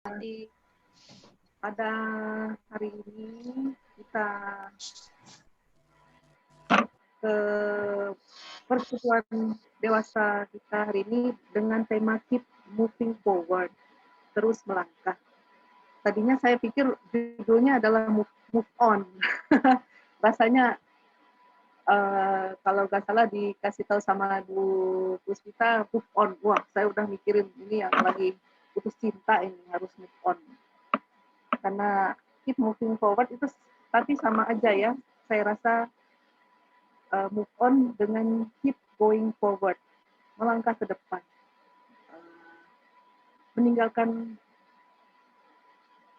Nanti pada hari ini kita ke persekutuan dewasa kita hari ini dengan tema Keep Moving Forward, terus melangkah. Tadinya saya pikir judulnya adalah move on. Rasanya kalau nggak salah dikasih tahu sama Bu Puspita move on. Wah, saya udah mikirin ini yang lagi putus cinta ini harus move on. Karena keep moving forward itu tapi sama aja ya. Saya rasa move on dengan keep going forward, melangkah ke depan, meninggalkan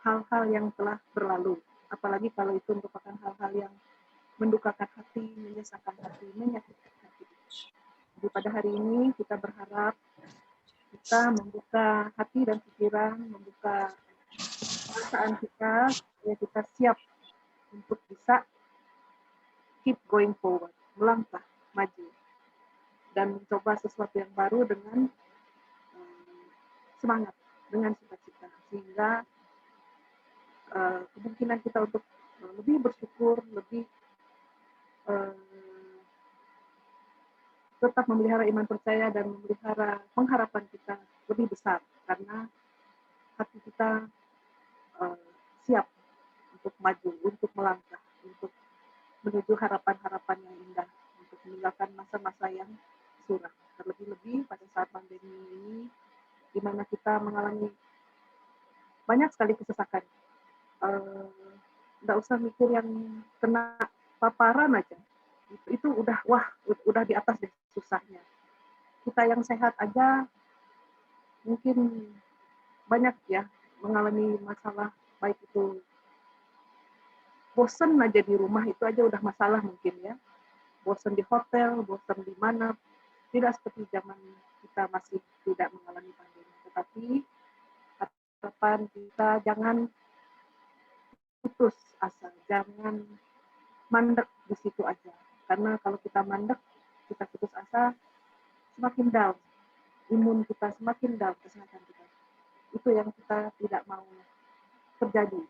hal-hal yang telah berlalu. Apalagi kalau itu merupakan hal-hal yang mendukakan hati, menyesakan hati, menyakitkan hati. Jadi pada hari ini kita berharap kita membuka hati dan pikiran, membuka perasaan kita, supaya kita siap untuk bisa keep going forward, melangkah maju, dan mencoba sesuatu yang baru dengan semangat, dengan cita-cita, sehingga kemungkinan kita untuk lebih bersyukur, lebih tetap memelihara iman percaya dan memelihara pengharapan kita lebih besar, karena hati kita siap untuk maju, untuk melangkah, untuk menuju harapan-harapan yang indah, untuk meninggalkan masa-masa yang suram. Terlebih-lebih pada saat pandemi ini, di mana kita mengalami banyak sekali kesesakan. Nggak usah mikir yang kena paparan aja. Itu udah, wah, udah di atas deh susahnya. Kita yang sehat aja mungkin banyak ya mengalami masalah, baik itu bosen aja di rumah, itu aja udah masalah mungkin ya. Bosen di hotel, bosen di mana, tidak seperti zaman kita masih tidak mengalami pandemi. Tetapi harapan kita jangan putus asa, jangan mandek di situ aja. Karena kalau kita mandek, kita putus asa, semakin down. Imun kita semakin down, kesehatan kita. Itu yang kita tidak mau terjadi.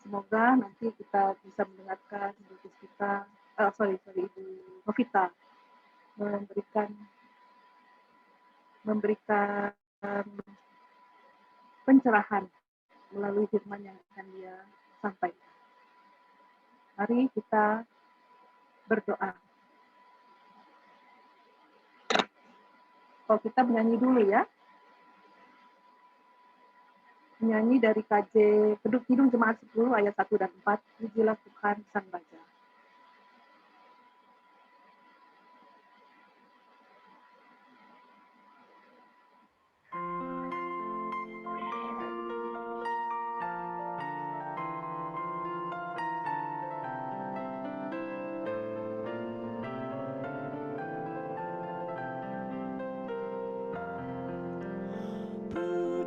Semoga nanti kita bisa mendengarkan Ibu Puspita, Ibu Novita memberikan pencerahan melalui firman yang akan dia sampaikan. Mari kita berdoa. Kalau kita menyanyi dulu ya. Menyanyi dari KJ Keduk Kidung Jemaat 10 ayat 1 dan 4. Pujilah Tuhan Sang Raja.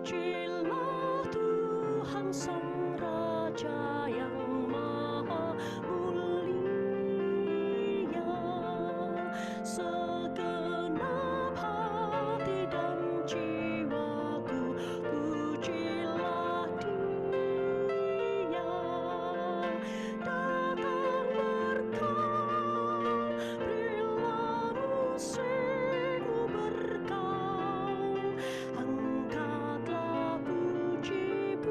Pujilah Tuhan Sang Raja yang Maha Mulia, segenap hati dan jiwaku pujilah Dia. Datang berkau, berilah musikmu berkau, angkatlah puji-pujian.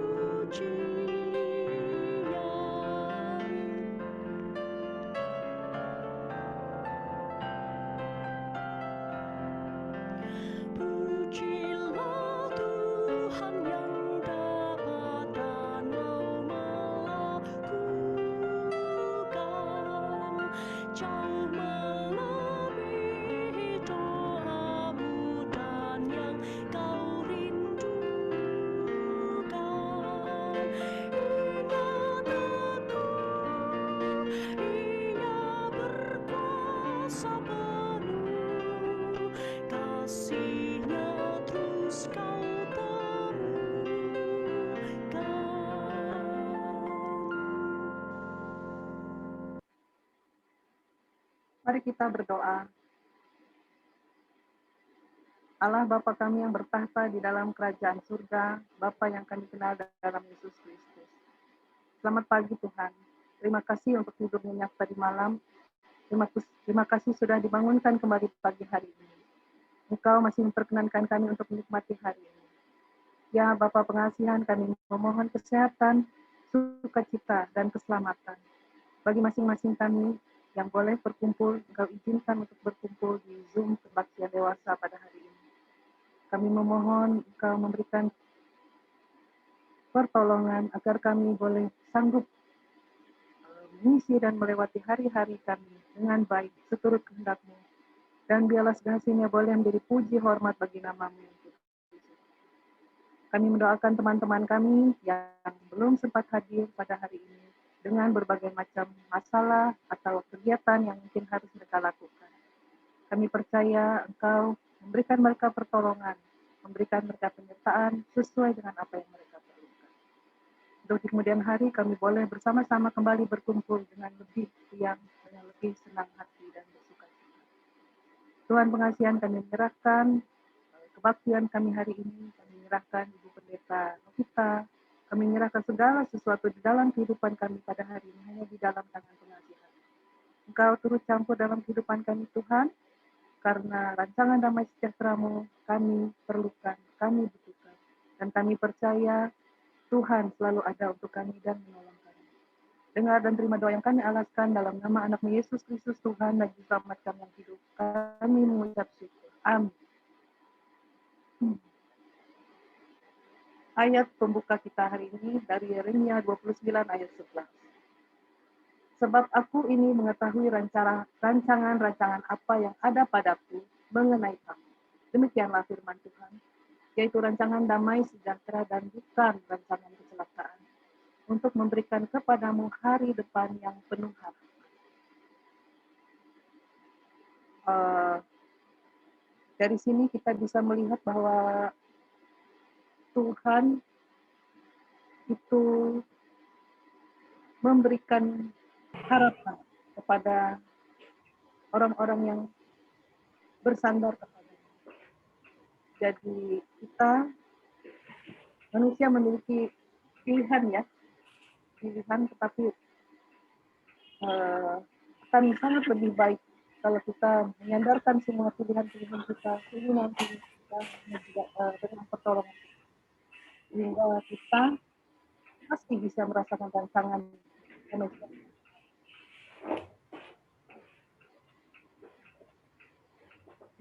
Pujilah Tuhan yang dapat dan mau melakukan jauh melebihi doamu dan yang kau rindukan. Ingat aku, Ia berkuasa penuh, kasih-Nya terus kau temukan. Mari kita berdoa. Allah Bapa kami yang bertahta di dalam kerajaan surga, Bapa yang kami kenal dalam Yesus Kristus. Selamat pagi Tuhan. Terima kasih untuk tidur nyenyak tadi malam. Terima kasih sudah dibangunkan kembali pagi hari ini. Engkau masih memperkenankan kami untuk menikmati hari ini. Ya Bapa pengasihan, kami memohon kesehatan, sukacita, dan keselamatan. Bagi masing-masing kami yang boleh berkumpul, Engkau izinkan untuk berkumpul di Zoom kebaktian dewasa pada hari ini. Kami memohon Engkau memberikan pertolongan agar kami boleh sanggup mengisi dan melewati hari-hari kami dengan baik seturut kehendak-Mu. Dan biarlah segala hasilnya boleh menjadi puji hormat bagi nama-Mu yang kudus. Kami mendoakan teman-teman kami yang belum sempat hadir pada hari ini dengan berbagai macam masalah atau kegiatan yang mungkin harus mereka lakukan. Kami percaya Engkau memberikan mereka pertolongan, memberikan mereka penyertaan sesuai dengan apa yang mereka perlukan. Untuk di kemudian hari kami boleh bersama-sama kembali berkumpul dengan lebih riang, dengan lebih senang hati dan bersukacita. Tuhan pengasihan kami menyerahkan kebaktian kami hari ini, kami menyerahkan Ibu Pendeta Novita, kami menyerahkan segala sesuatu di dalam kehidupan kami pada hari ini hanya di dalam tangan pengasihan. Engkau turut campur dalam kehidupan kami Tuhan, karena rancangan damai sejahtera-Mu kami perlukan, kami butuhkan. Dan kami percaya Tuhan selalu ada untuk kami dan menolong kami. Dengar dan terima doa yang kami alaskan dalam nama anak-Mu Yesus Kristus Tuhan dan Juru Selamat kami yang hidup. Kami mengucap syukur. Amin. Ayat pembuka kita hari ini dari Yeremia 29 ayat 11. Sebab aku ini mengetahui rancangan-rancangan apa yang ada padaku mengenai kamu. Demikianlah firman Tuhan, yaitu rancangan damai sejahtera dan bukan rancangan kecelakaan, untuk memberikan kepadamu hari depan yang penuh harapan. Dari sini kita bisa melihat bahwa Tuhan itu memberikan harapan kepada orang-orang yang bersandar kepadanya. Jadi kita manusia memiliki pilihan, tetapi akan sangat lebih baik kalau kita menyandarkan semua pilihan-pilihan kita, keinginan kita dengan pertolongan kita. Sehingga kita pasti bisa merasakan rancangan manusia.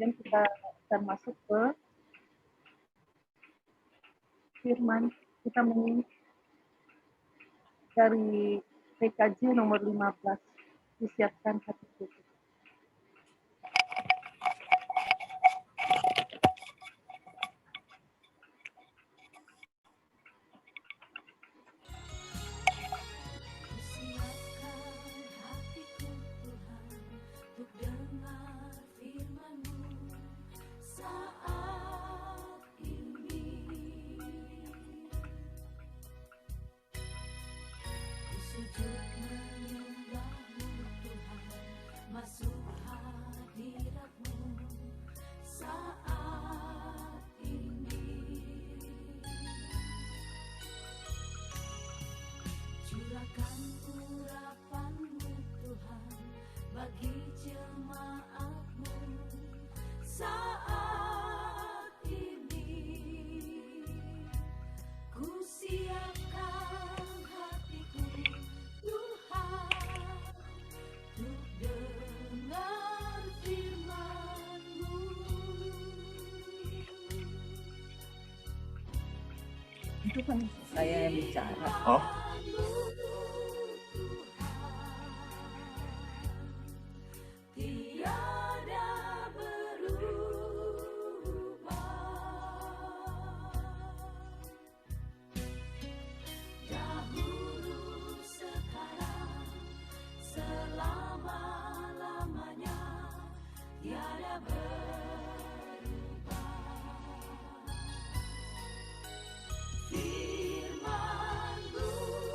Dan kita akan masuk ke firman, kita dari PKJ nomor 15, disiapkan hati kita. Itu kan saya yang bicara. Oh, Firman-Mu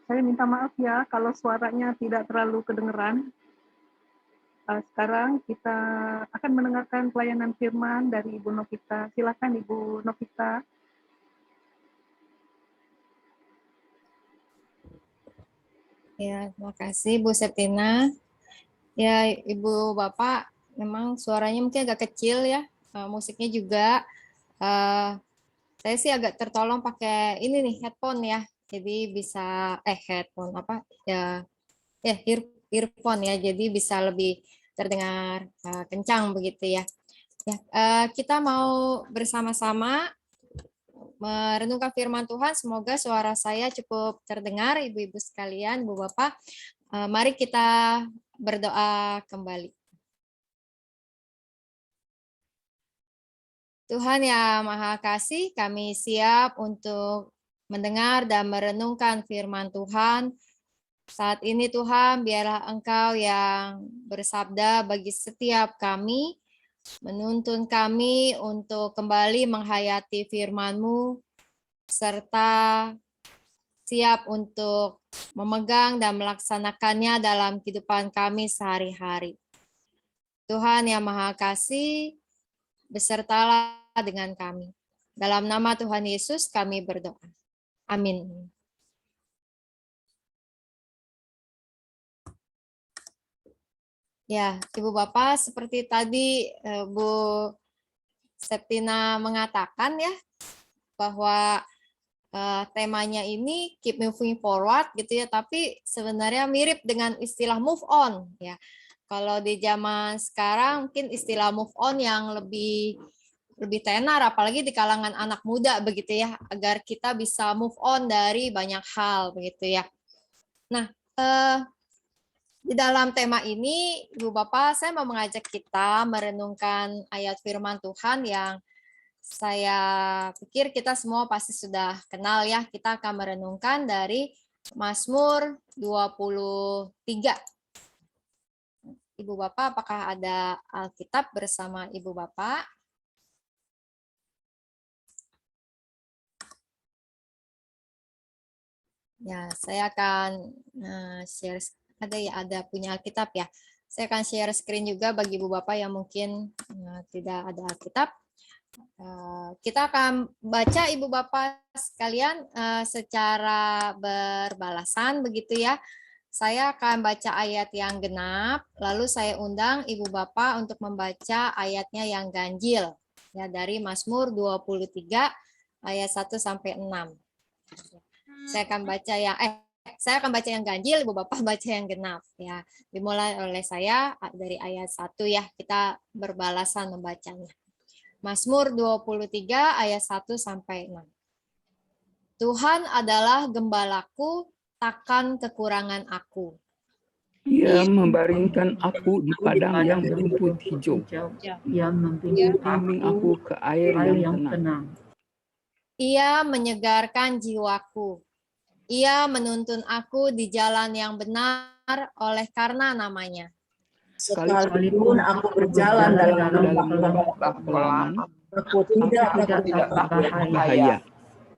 Saya minta maaf ya kalau suaranya tidak terlalu kedengeran. Sekarang kita akan mendengarkan pelayanan firman dari Ibu Novita. Silakan Ibu Novita. Ya, terima kasih Bu Septina. Ya, Ibu Bapak, memang suaranya mungkin agak kecil ya, musiknya juga. Saya sih agak tertolong pakai ini nih, headphone ya. Jadi bisa, headphone apa, ya earphone ya, jadi bisa lebih terdengar kencang begitu ya. Ya, kita mau bersama-sama merenungkan firman Tuhan. Semoga suara saya cukup terdengar, ibu-ibu sekalian, ibu bapak. Mari kita berdoa kembali. Tuhan yang Maha Kasih, kami siap untuk mendengar dan merenungkan firman Tuhan. Saat ini Tuhan, biarlah Engkau yang bersabda bagi setiap kami, menuntun kami untuk kembali menghayati firman-Mu, serta siap untuk memegang dan melaksanakannya dalam kehidupan kami sehari-hari. Tuhan yang Maha Kasih, besertalah dengan kami. Dalam nama Tuhan Yesus kami berdoa. Amin. Ya, Ibu Bapak, seperti tadi Bu Septina mengatakan ya, bahwa temanya ini keep moving forward gitu ya, tapi sebenarnya mirip dengan istilah move on ya. Kalau di zaman sekarang mungkin istilah move on yang lebih tenar, apalagi di kalangan anak muda begitu ya, agar kita bisa move on dari banyak hal begitu ya. Nah, di dalam tema ini, Ibu Bapak, saya mau mengajak kita merenungkan ayat firman Tuhan yang saya pikir kita semua pasti sudah kenal ya. Kita akan merenungkan dari Mazmur 23. Ibu Bapak, apakah ada Alkitab bersama Ibu Bapak? Ya, saya akan share, ada punya Alkitab ya. Saya akan share screen juga bagi Ibu Bapak yang mungkin tidak ada Alkitab. Kita akan baca Ibu Bapak sekalian secara berbalasan begitu ya. Saya akan baca ayat yang genap, lalu saya undang Ibu Bapak untuk membaca ayatnya yang ganjil ya, dari Mazmur 23 ayat 1 sampai 6. Saya akan baca yang ganjil, Ibu Bapak baca yang genap ya. Dimulai oleh saya dari ayat 1 ya. Kita berbalasan membacanya. Mazmur 23 ayat 1 sampai 6. Tuhan adalah gembalaku, takkan kekurangan aku. Ia membaringkan aku di padang yang berumput hijau. Ia membimbing aku ke air yang tenang. Ia menyegarkan jiwaku. Ia menuntun aku di jalan yang benar oleh karena namanya. Sekalipun aku berjalan dalam lembah kekelaman, aku tidak takut bahaya.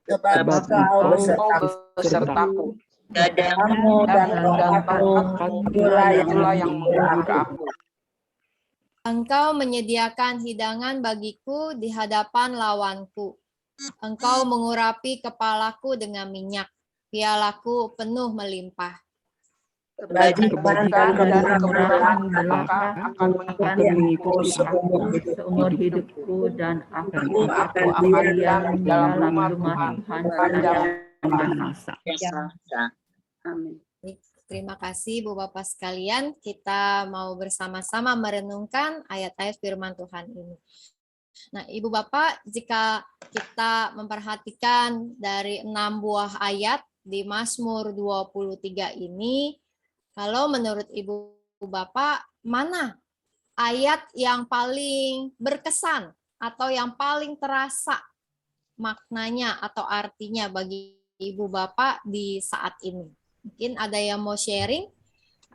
Sebab Engkau besertaku. Dadamu dan tongkatmu itulah yang menghibur aku. Engkau menyediakan hidangan bagiku di hadapan lawanku. Engkau mengurapi kepalaku dengan minyak. Pialaku penuh melimpah. Kebajikan dan kemurahan belaka akan mengikuti seumur hidupku, dan aku akan diam dalam rumah Tuhan sepanjang masa. Amin. Terima kasih Bu Bapak sekalian. Kita mau bersama-sama merenungkan ayat-ayat firman Tuhan ini. Nah, Ibu Bapak, jika kita memperhatikan dari 6 buah ayat di Mazmur 23 ini, kalau menurut Ibu Bapak, mana ayat yang paling berkesan atau yang paling terasa maknanya atau artinya bagi Ibu Bapak di saat ini? Mungkin ada yang mau sharing?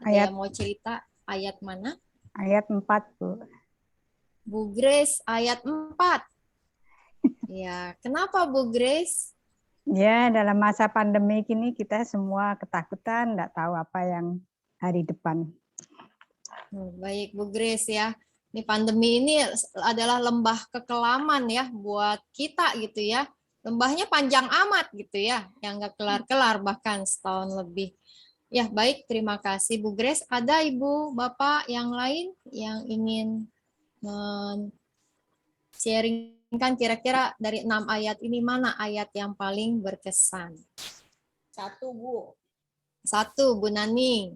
Ada yang mau cerita ayat mana? Ayat 4, Bu. Bu Grace, ayat 4. Ya, kenapa Bu Grace? Ya, dalam masa pandemi ini kita semua ketakutan, nggak tahu apa yang hari depan. Baik Bu Grace ya. Ini pandemi ini adalah lembah kekelaman ya buat kita gitu ya. Lembahnya panjang amat gitu ya, yang nggak kelar-kelar bahkan setahun lebih. Ya baik, terima kasih Bu Grace. Ada Ibu Bapak yang lain yang ingin sharingkan kira-kira dari 6 ayat ini mana ayat yang paling berkesan? Satu, Bu. Satu, Bu Nani.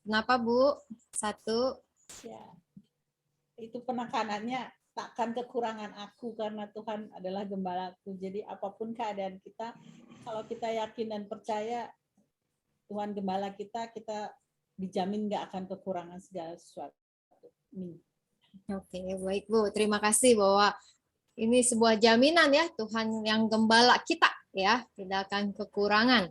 Kenapa Bu? Satu. Ya. Itu penekanannya, takkan kekurangan aku karena Tuhan adalah gembalaku. Jadi apapun keadaan kita, kalau kita yakin dan percaya Tuhan gembala kita, kita dijamin nggak akan kekurangan segala sesuatu. Oke, baik Bu. Terima kasih bahwa ini sebuah jaminan ya, Tuhan yang gembala kita ya, tidak akan kekurangan.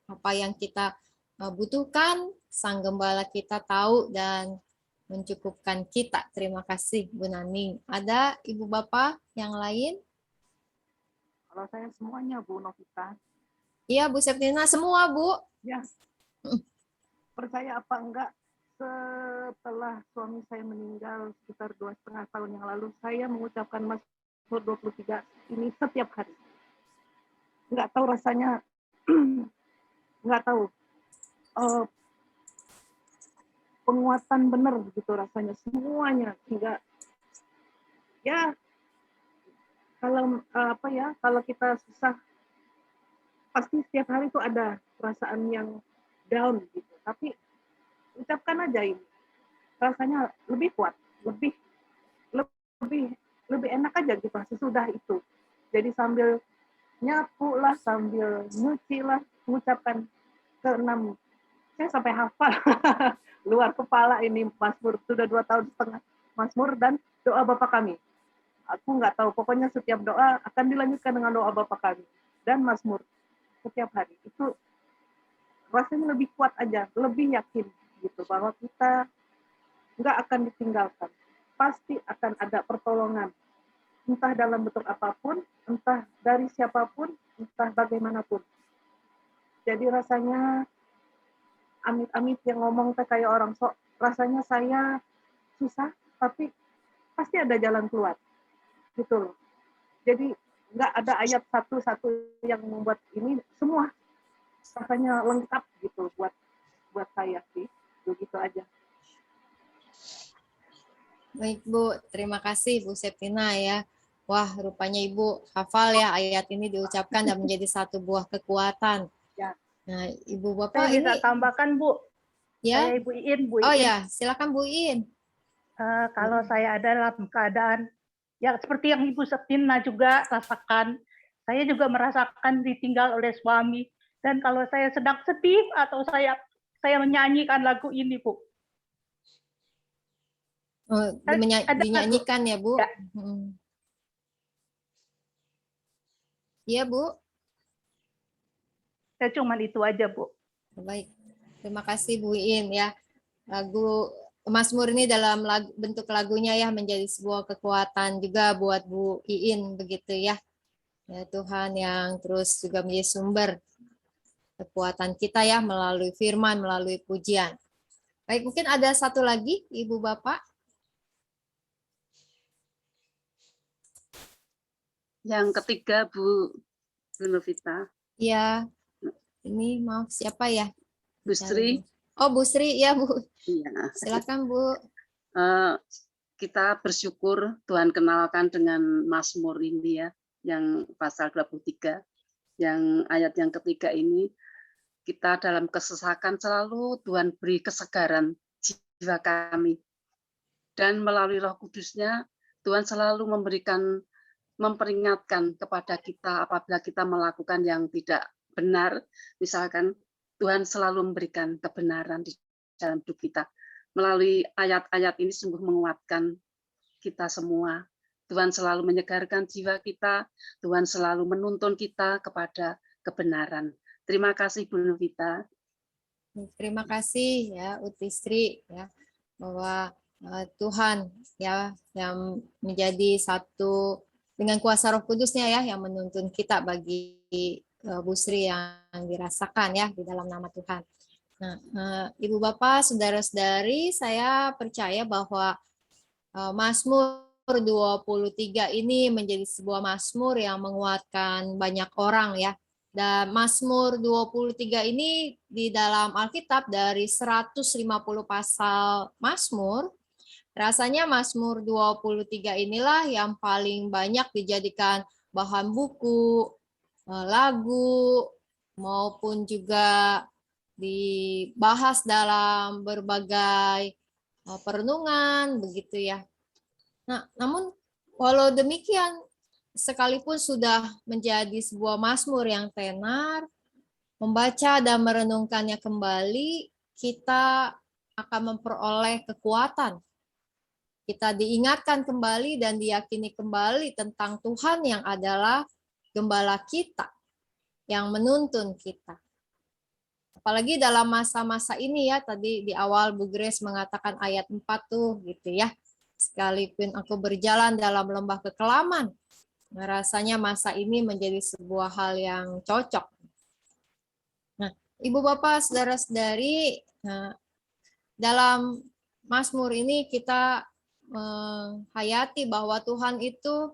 Apa yang kita butuhkan, Sang Gembala kita tahu dan mencukupkan kita. Terima kasih Bu Nani. Ada Ibu Bapak yang lain? Kalau saya semuanya Bu Novita. Iya Bu Septina, semua Bu. Ya. Percaya apa enggak, setelah suami saya meninggal sekitar 2,5 tahun yang lalu, saya mengucapkan Mazmur 23 ini setiap hari. Nggak tahu rasanya, nggak tahu. Penguatan benar gitu rasanya semuanya, sehingga ya kalau kalau kita susah pasti setiap hari itu ada perasaan yang down gitu, tapi ucapkan aja ini, rasanya lebih kuat, lebih enak aja gitu sesudah itu. Jadi sambil nyapu lah, sambil nyuci lah, mengucapkan ke-6, saya sampai hafal luar kepala ini Mazmur, sudah 2,5 tahun Mazmur dan doa Bapa Kami. Aku nggak tahu, pokoknya setiap doa akan dilanjutkan dengan doa Bapa Kami dan Mazmur setiap hari. Itu rasanya lebih kuat aja, lebih yakin gitu bahwa kita nggak akan ditinggalkan, pasti akan ada pertolongan, entah dalam bentuk apapun, entah dari siapapun, entah bagaimanapun. Jadi rasanya amit-amit yang ngomong kayak orang sok, rasanya saya susah, tapi pasti ada jalan keluar, gitu loh. Jadi nggak ada ayat satu-satu yang membuat ini, semua rasanya lengkap gitu buat saya sih, begitu aja. Baik Bu, terima kasih Bu Septina ya. Wah, rupanya Ibu hafal ya ayat ini diucapkan dan menjadi satu buah kekuatan. Ya. Nah, Ibu Bapak saya bisa ini tambahkan Bu. ya. Saya Ibu Iin. Oh ya, silakan Bu Iin. Kalau saya ada dalam keadaan yang seperti yang Ibu Septina juga rasakan, saya juga merasakan ditinggal oleh suami. Dan kalau saya sedang sedih atau saya menyanyikan lagu ini, Bu. Oh, dinyanyikan ya Bu? Ya. Iya Bu. Saya cuma itu aja Bu. Baik, terima kasih Bu Iin ya. Lagu Mazmur ini dalam bentuk lagunya ya menjadi sebuah kekuatan juga buat Bu Iin begitu ya. Ya Tuhan yang terus juga menjadi sumber kekuatan kita ya melalui firman, melalui pujian. Baik, mungkin ada satu lagi Ibu Bapak. Yang ketiga Bu Novita. Ya, ini maaf siapa ya? Bu Sri. Oh Bu Sri ya Bu. Iya. Silakan Bu. Kita bersyukur Tuhan kenalkan dengan Mazmur ini ya, yang pasal 23, yang ayat yang ketiga ini, kita dalam kesesakan selalu Tuhan beri kesegaran jiwa kami. Dan melalui Roh Kudus-Nya, Tuhan selalu memperingatkan kepada kita apabila kita melakukan yang tidak benar. Misalkan Tuhan selalu memberikan kebenaran di dalam hidup kita. Melalui ayat-ayat ini sungguh menguatkan kita semua. Tuhan selalu menyegarkan jiwa kita, Tuhan selalu menuntun kita kepada kebenaran. Terima kasih Bu Novita. Terima kasih ya Utistri ya, bahwa Tuhan ya yang menjadi satu dengan kuasa Roh Kudusnya ya yang menuntun kita bagi Bu Sri yang dirasakan ya di dalam nama Tuhan. Nah, Ibu Bapak, saudara-saudari, saya percaya bahwa Mazmur 23 ini menjadi sebuah mazmur yang menguatkan banyak orang ya. Dan Mazmur 23 ini di dalam Alkitab dari 150 pasal Mazmur, rasanya Mazmur 23 inilah yang paling banyak dijadikan bahan buku, lagu, maupun juga dibahas dalam berbagai perenungan, begitu ya. Nah, namun walau demikian, sekalipun sudah menjadi sebuah mazmur yang tenar, membaca dan merenungkannya kembali, kita akan memperoleh kekuatan. Kita diingatkan kembali dan diyakini kembali tentang Tuhan yang adalah gembala kita, yang menuntun kita. Apalagi dalam masa-masa ini ya, tadi di awal Bu Grace mengatakan ayat 4 tuh gitu ya. Sekalipun aku berjalan dalam lembah kekelaman, rasanya masa ini menjadi sebuah hal yang cocok. Nah, Ibu Bapak, saudara-saudari, dalam Mazmur ini kita menghayati bahwa Tuhan itu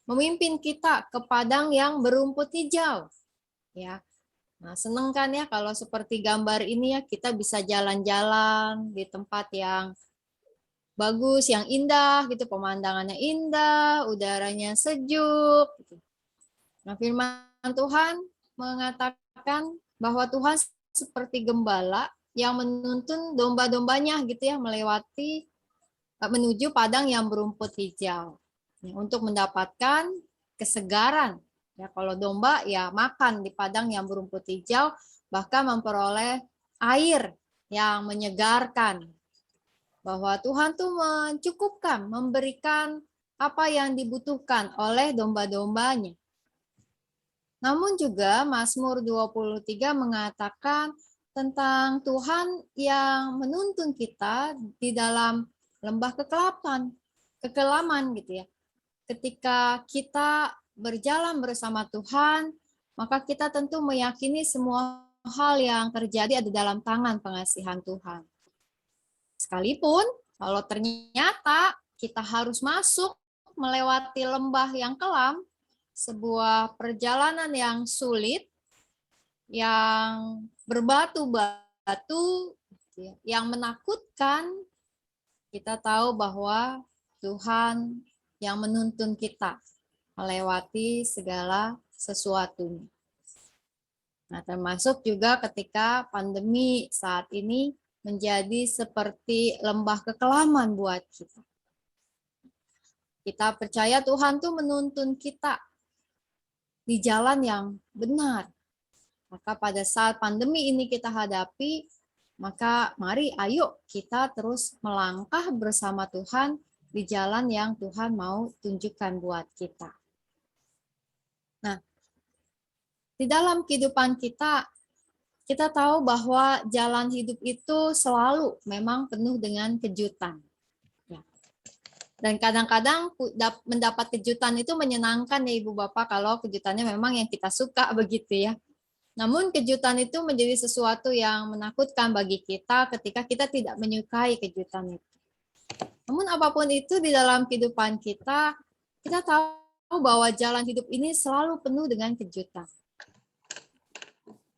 memimpin kita ke padang yang berumput hijau. Ya. Nah, seneng kan ya kalau seperti gambar ini ya, kita bisa jalan-jalan di tempat yang bagus, yang indah gitu, pemandangannya indah, udaranya sejuk gitu. Nah, firman Tuhan mengatakan bahwa Tuhan seperti gembala yang menuntun domba-dombanya gitu ya, menuju padang yang berumput hijau ya, untuk mendapatkan kesegaran. Ya, kalau domba ya makan di padang yang berumput hijau, bahkan memperoleh air yang menyegarkan. Bahwa Tuhan tuh mencukupkan, memberikan apa yang dibutuhkan oleh domba-dombanya. Namun juga Mazmur 23 mengatakan tentang Tuhan yang menuntun kita di dalam lembah kekelaman gitu ya. Ketika kita berjalan bersama Tuhan, maka kita tentu meyakini semua hal yang terjadi ada dalam tangan pengasihan Tuhan. Sekalipun kalau ternyata kita harus masuk melewati lembah yang kelam, sebuah perjalanan yang sulit, yang berbatu-batu, yang menakutkan, kita tahu bahwa Tuhan yang menuntun kita melewati segala sesuatunya. Nah, termasuk juga ketika pandemi saat ini menjadi seperti lembah kekelaman buat kita. Kita percaya Tuhan tuh menuntun kita di jalan yang benar. Maka pada saat pandemi ini kita hadapi, maka mari ayo kita terus melangkah bersama Tuhan di jalan yang Tuhan mau tunjukkan buat kita. Nah, di dalam kehidupan kita tahu bahwa jalan hidup itu selalu memang penuh dengan kejutan. Ya. Dan kadang-kadang mendapat kejutan itu menyenangkan ya Ibu Bapak kalau kejutannya memang yang kita suka begitu ya. Namun kejutan itu menjadi sesuatu yang menakutkan bagi kita ketika kita tidak menyukai kejutan itu. Namun apapun itu di dalam kehidupan kita tahu bahwa jalan hidup ini selalu penuh dengan kejutan.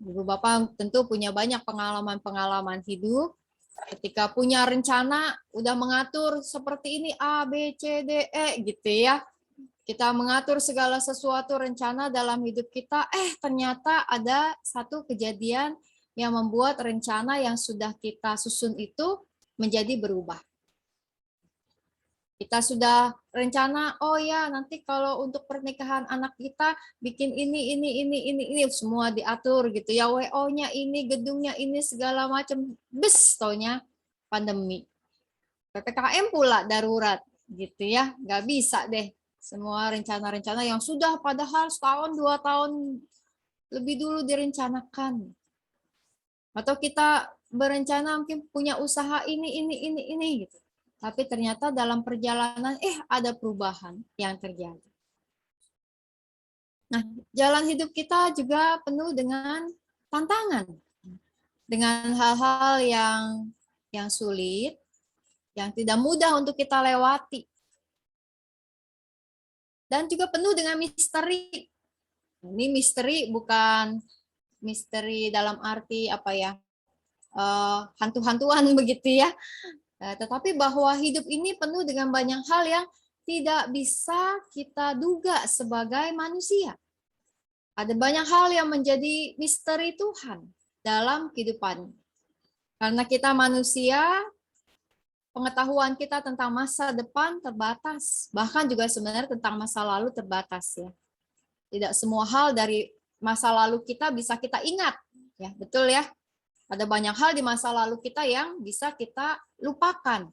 Ibu Bapak tentu punya banyak pengalaman-pengalaman hidup. Ketika punya rencana, udah mengatur seperti ini A, B, C, D, E gitu ya. Kita mengatur segala sesuatu rencana dalam hidup kita, ternyata ada satu kejadian yang membuat rencana yang sudah kita susun itu menjadi berubah. Kita sudah rencana, oh ya nanti kalau untuk pernikahan anak kita bikin ini semua diatur gitu ya, WO-nya ini, gedungnya ini segala macam, taunya pandemi. PPKM pula darurat gitu ya, nggak bisa deh semua rencana-rencana yang sudah padahal setahun 2 tahun lebih dulu direncanakan. Atau kita berencana mungkin punya usaha ini gitu. Tapi ternyata dalam perjalanan ada perubahan yang terjadi. Nah, jalan hidup kita juga penuh dengan tantangan, dengan hal-hal yang sulit, yang tidak mudah untuk kita lewati, dan juga penuh dengan misteri. Ini misteri bukan misteri dalam arti apa ya, hantu-hantuan begitu ya, tetapi bahwa hidup ini penuh dengan banyak hal yang tidak bisa kita duga sebagai manusia. Ada banyak hal yang menjadi misteri Tuhan dalam kehidupan. Karena kita manusia, pengetahuan kita tentang masa depan terbatas. Bahkan juga sebenarnya tentang masa lalu terbatas ya. Tidak semua hal dari masa lalu kita bisa kita ingat. Ya, betul ya. Ada banyak hal di masa lalu kita yang bisa kita lupakan.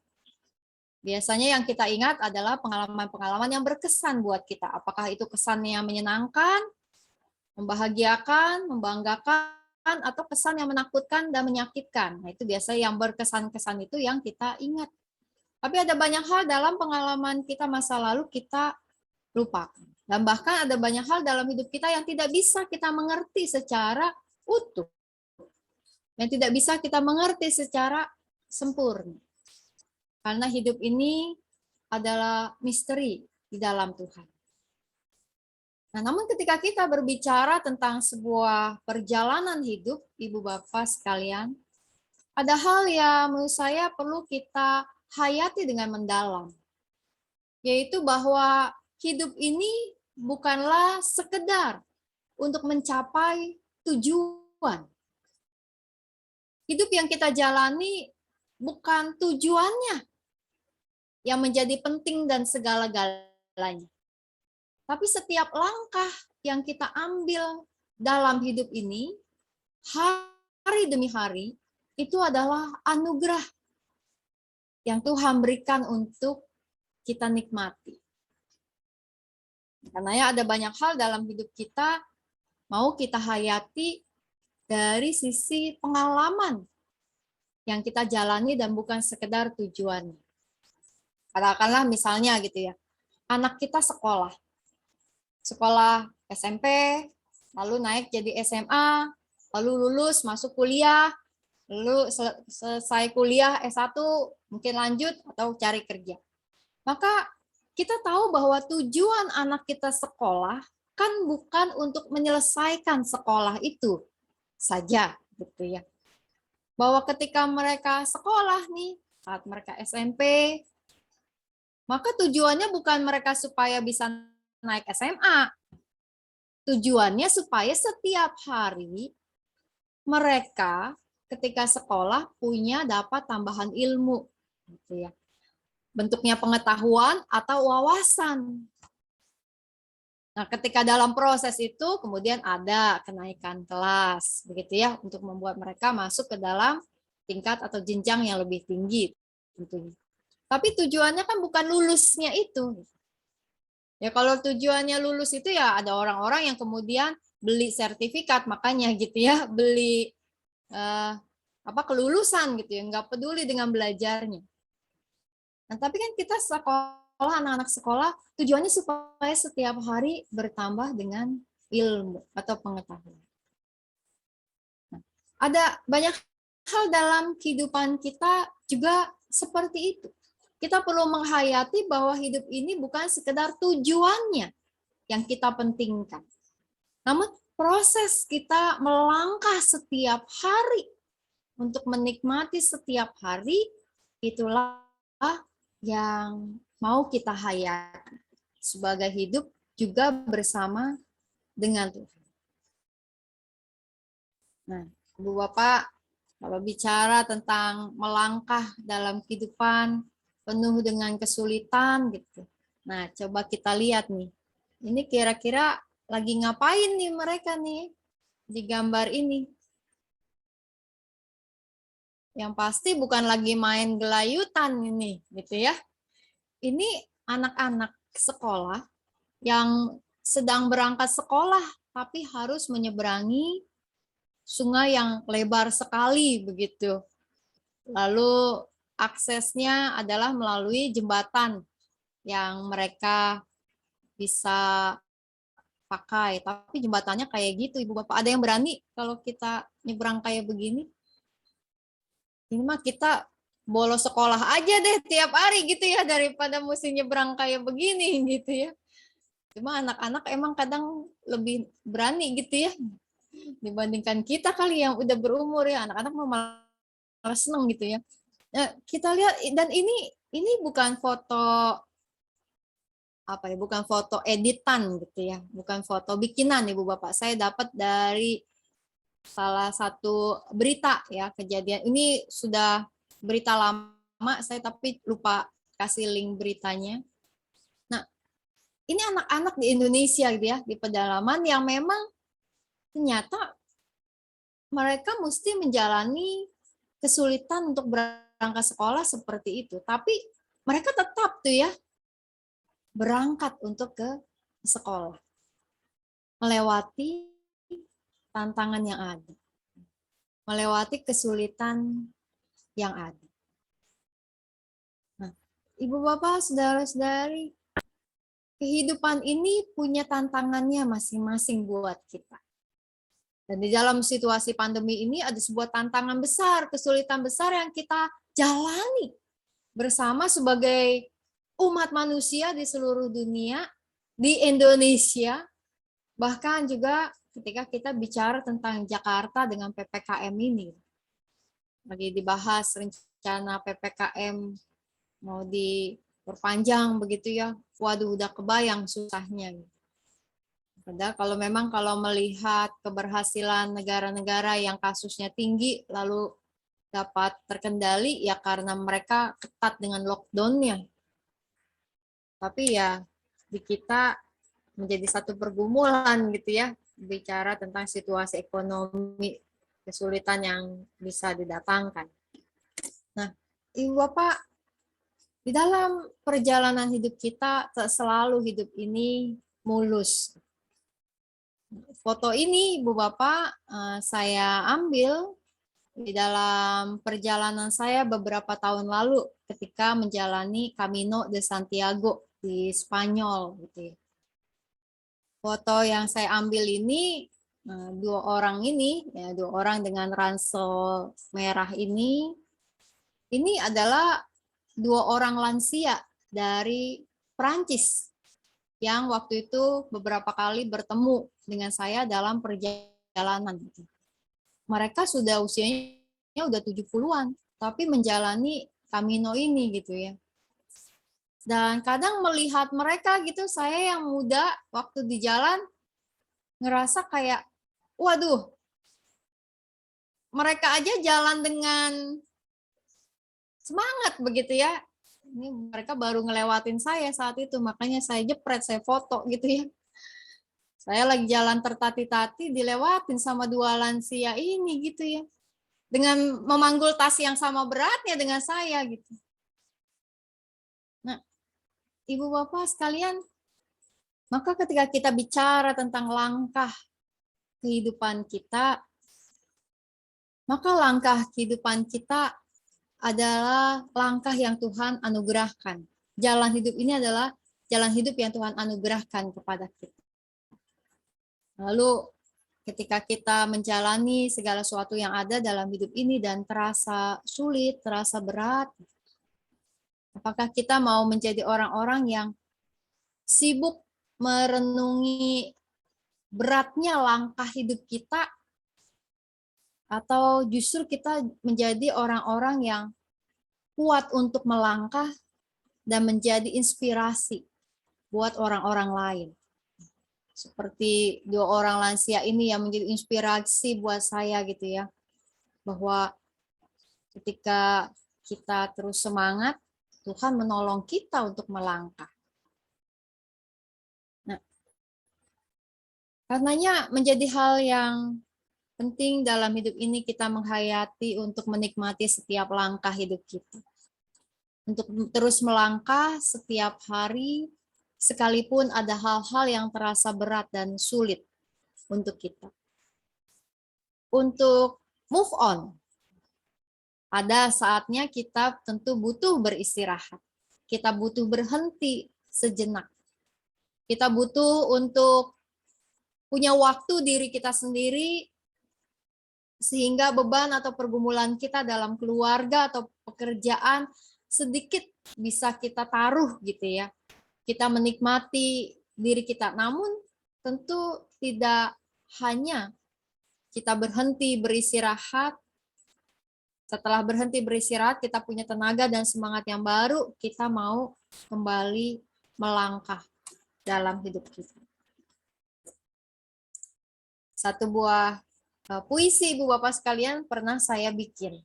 Biasanya yang kita ingat adalah pengalaman-pengalaman yang berkesan buat kita. Apakah itu kesan yang menyenangkan, membahagiakan, membanggakan, atau kesan yang menakutkan dan menyakitkan. Nah, itu biasanya yang berkesan-kesan itu yang kita ingat. Tapi ada banyak hal dalam pengalaman kita masa lalu kita lupakan. Dan bahkan ada banyak hal dalam hidup kita yang tidak bisa kita mengerti secara utuh. Yang tidak bisa kita mengerti secara sempurna. Karena hidup ini adalah misteri di dalam Tuhan. Nah, namun ketika kita berbicara tentang sebuah perjalanan hidup, Ibu Bapak sekalian, ada hal yang menurut saya perlu kita hayati dengan mendalam. Yaitu bahwa hidup ini bukanlah sekedar untuk mencapai tujuan. Hidup yang kita jalani bukan tujuannya yang menjadi penting dan segala-galanya. Tapi setiap langkah yang kita ambil dalam hidup ini, hari demi hari, itu adalah anugerah yang Tuhan berikan untuk kita nikmati. Karena ya ada banyak hal dalam hidup kita, mau kita hayati dari sisi pengalaman yang kita jalani dan bukan sekedar tujuannya. Katakanlah misalnya gitu ya, anak kita sekolah SMP, lalu naik jadi SMA, lalu lulus masuk kuliah, lalu selesai kuliah S1 mungkin lanjut atau cari kerja. Maka kita tahu bahwa tujuan anak kita sekolah kan bukan untuk menyelesaikan sekolah itu saja gitu ya. Bahwa ketika mereka sekolah nih, saat mereka SMP, maka tujuannya bukan mereka supaya bisa naik SMA. Tujuannya supaya setiap hari mereka ketika sekolah dapat tambahan ilmu, gitu ya. Bentuknya pengetahuan atau wawasan. Nah, ketika dalam proses itu kemudian ada kenaikan kelas, begitu ya, untuk membuat mereka masuk ke dalam tingkat atau jenjang yang lebih tinggi, tentunya. Tapi tujuannya kan bukan lulusnya itu. Ya kalau tujuannya lulus itu ya ada orang-orang yang kemudian beli sertifikat, makanya gitu ya, beli kelulusan gitu ya, nggak peduli dengan belajarnya. Nah, tapi kan kita sekolah, anak-anak sekolah tujuannya supaya setiap hari bertambah dengan ilmu atau pengetahuan. Nah, ada banyak hal dalam kehidupan kita juga seperti itu. Kita perlu menghayati bahwa hidup ini bukan sekedar tujuannya yang kita pentingkan. Namun proses kita melangkah setiap hari untuk menikmati setiap hari, itulah yang mau kita hayati sebagai hidup juga bersama dengan Tuhan. Nah, Ibu Bapak, kalau bicara tentang melangkah dalam kehidupan penuh dengan kesulitan gitu. Nah, coba kita lihat nih. Ini kira-kira lagi ngapain nih mereka nih di gambar ini? Yang pasti bukan lagi main gelayutan ini, gitu ya. Ini anak-anak sekolah yang sedang berangkat sekolah, tapi harus menyeberangi sungai yang lebar sekali, begitu. Lalu aksesnya adalah melalui jembatan yang mereka bisa pakai, tapi jembatannya kayak gitu, Ibu Bapak. Ada yang berani kalau kita nyebrang kayak begini? Ini mah kita bolos sekolah aja deh tiap hari gitu ya, daripada mesti nyebrang kayak begini gitu ya. Cuma anak-anak emang kadang lebih berani gitu ya dibandingkan kita kali yang udah berumur ya. Anak-anak mau malah seneng gitu ya. Nah, kita lihat, dan ini bukan foto apa ya, bukan foto editan gitu ya, bukan foto bikinan Ibu Bapak. Saya dapat dari salah satu berita ya, kejadian ini sudah berita lama, saya tapi lupa kasih link beritanya. Nah, ini anak-anak di Indonesia gitu ya, di pedalaman yang memang ternyata mereka mesti menjalani kesulitan untuk berangkat sekolah seperti itu, tapi mereka tetap tuh ya berangkat untuk ke sekolah, melewati tantangan yang ada, melewati kesulitan yang ada. Nah, Ibu Bapak, saudara-saudari, kehidupan ini punya tantangannya masing-masing buat kita. Dan di dalam situasi pandemi ini ada sebuah tantangan besar, kesulitan besar yang kita jalani bersama sebagai umat manusia di seluruh dunia, di Indonesia, bahkan juga ketika kita bicara tentang Jakarta dengan PPKM ini. Lagi dibahas rencana PPKM mau diperpanjang begitu ya. Waduh, udah kebayang susahnya. Padahal kalau melihat keberhasilan negara-negara yang kasusnya tinggi lalu dapat terkendali ya karena mereka ketat dengan lockdown-nya. Tapi ya di kita menjadi satu pergumulan gitu ya, bicara tentang situasi ekonomi, kesulitan yang bisa didatangkan. Nah, Ibu Bapak, di dalam perjalanan hidup kita tak selalu hidup ini mulus. Foto ini Ibu Bapak saya ambil di dalam perjalanan saya beberapa tahun lalu ketika menjalani Camino de Santiago di Spanyol gitu ya. Foto yang saya ambil ini dua orang dengan ransel merah ini adalah dua orang lansia dari Prancis yang waktu itu beberapa kali bertemu dengan saya dalam perjalanan. Mereka sudah usianya udah 70-an, tapi menjalani Camino ini gitu ya. Dan kadang melihat mereka gitu, saya yang muda waktu di jalan ngerasa kayak, waduh, mereka aja jalan dengan semangat begitu ya. Ini mereka baru ngelewatin saya saat itu, makanya saya jepret, saya foto gitu ya. Saya lagi jalan tertati-tati, dilewatin sama dua lansia ini gitu ya. Dengan memanggul tas yang sama beratnya dengan saya gitu. Nah, Ibu Bapak sekalian, maka ketika kita bicara tentang langkah kehidupan kita, maka langkah kehidupan kita adalah langkah yang Tuhan anugerahkan. Jalan hidup ini adalah jalan hidup yang Tuhan anugerahkan kepada kita. Lalu ketika kita menjalani segala sesuatu yang ada dalam hidup ini dan terasa sulit, terasa berat, apakah kita mau menjadi orang-orang yang sibuk merenungi beratnya langkah hidup kita, atau justru kita menjadi orang-orang yang kuat untuk melangkah dan menjadi inspirasi buat orang-orang lain? Seperti dua orang lansia ini yang menjadi inspirasi buat saya gitu ya, bahwa ketika kita terus semangat, Tuhan menolong kita untuk melangkah. Nah, karenanya menjadi hal yang penting dalam hidup ini kita menghayati untuk menikmati setiap langkah hidup kita. Untuk terus melangkah setiap hari, sekalipun ada hal-hal yang terasa berat dan sulit untuk kita. Untuk move on, ada saatnya kita tentu butuh beristirahat. Kita butuh berhenti sejenak. Kita butuh untuk punya waktu diri kita sendiri, sehingga beban atau pergumulan kita dalam keluarga atau pekerjaan sedikit bisa kita taruh gitu ya. Kita menikmati diri kita, namun tentu tidak hanya kita berhenti beristirahat. Setelah berhenti beristirahat, kita punya tenaga dan semangat yang baru, kita mau kembali melangkah dalam hidup kita. Satu buah puisi Ibu Bapak sekalian pernah saya bikin.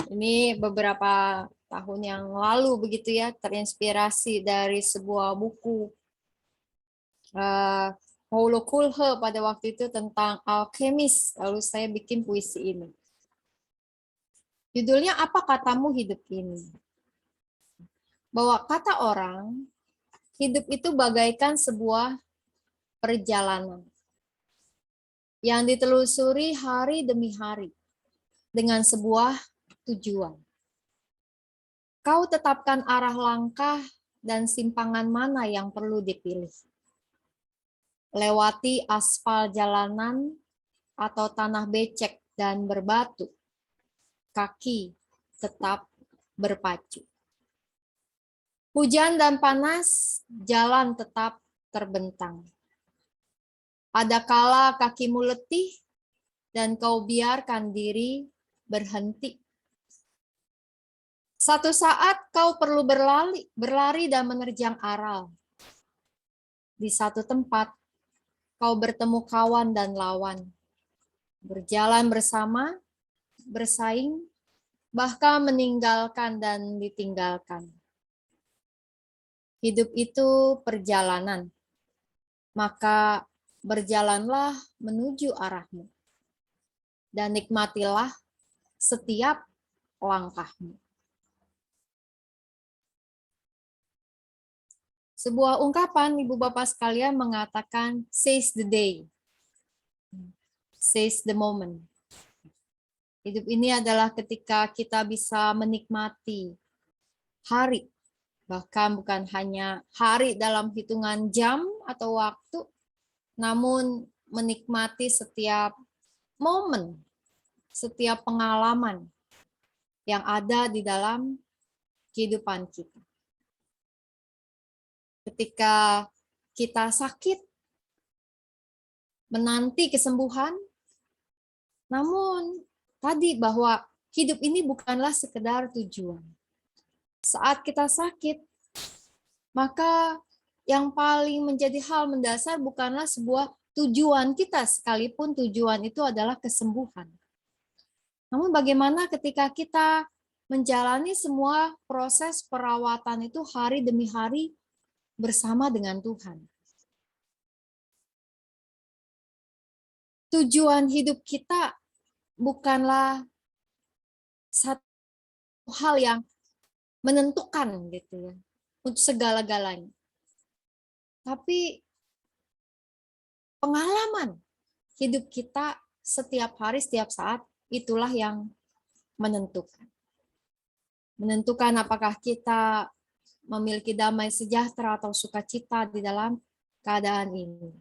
Ini beberapa tahun yang lalu begitu ya, terinspirasi dari sebuah buku Paulo Coelho pada waktu itu tentang alkemis. Lalu saya bikin puisi ini. Judulnya Apa Katamu Hidup Ini? Bahwa kata orang, hidup itu bagaikan sebuah perjalanan yang ditelusuri hari demi hari dengan sebuah tujuan. Kau tetapkan arah langkah dan simpangan mana yang perlu dipilih. Lewati aspal jalanan atau tanah becek dan berbatu, kaki tetap berpacu. Hujan dan panas, jalan tetap terbentang. Ada kala kakimu letih dan kau biarkan diri berhenti. Satu saat kau perlu berlari dan menerjang aral. Di satu tempat kau bertemu kawan dan lawan. Berjalan bersama, bersaing, bahkan meninggalkan dan ditinggalkan. Hidup itu perjalanan. Maka berjalanlah menuju arahmu, dan nikmatilah setiap langkahmu. Sebuah ungkapan Ibu Bapak sekalian mengatakan, seize the day, seize the moment. Hidup ini adalah ketika kita bisa menikmati hari, bahkan bukan hanya hari dalam hitungan jam atau waktu, namun menikmati setiap momen, setiap pengalaman yang ada di dalam kehidupan kita. Ketika kita sakit, menanti kesembuhan, namun tadi bahwa hidup ini bukanlah sekedar tujuan. Saat kita sakit, maka yang paling menjadi hal mendasar bukanlah sebuah tujuan kita, sekalipun tujuan itu adalah kesembuhan. Namun bagaimana ketika kita menjalani semua proses perawatan itu hari demi hari bersama dengan Tuhan. Tujuan hidup kita bukanlah satu hal yang menentukan gitu ya, untuk segala-galanya. Tapi pengalaman hidup kita setiap hari, setiap saat, itulah yang menentukan. Menentukan apakah kita memiliki damai sejahtera atau sukacita di dalam keadaan ini.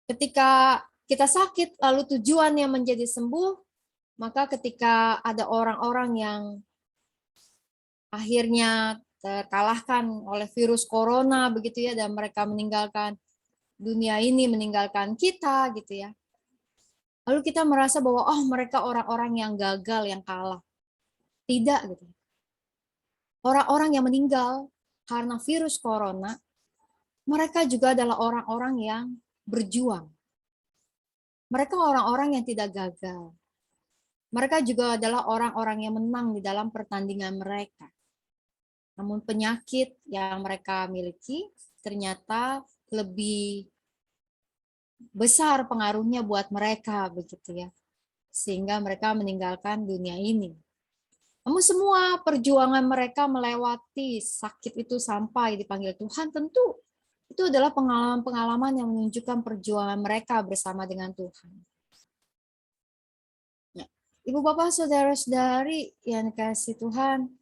Ketika kita sakit, lalu tujuannya menjadi sembuh, maka ketika ada orang-orang yang akhirnya terkalahkan oleh virus corona begitu ya, dan mereka meninggalkan dunia ini, meninggalkan kita gitu ya. Lalu kita merasa bahwa oh mereka orang-orang yang gagal, yang kalah. Tidak gitu. Orang-orang yang meninggal karena virus corona, mereka juga adalah orang-orang yang berjuang. Mereka orang-orang yang tidak gagal. Mereka juga adalah orang-orang yang menang di dalam pertandingan mereka. Namun penyakit yang mereka miliki ternyata lebih besar pengaruhnya buat mereka begitu ya. Sehingga mereka meninggalkan dunia ini. Namun semua perjuangan mereka melewati sakit itu sampai dipanggil Tuhan, tentu itu adalah pengalaman-pengalaman yang menunjukkan perjuangan mereka bersama dengan Tuhan. Ibu Bapak Saudara-saudari yang dikasihi Tuhan,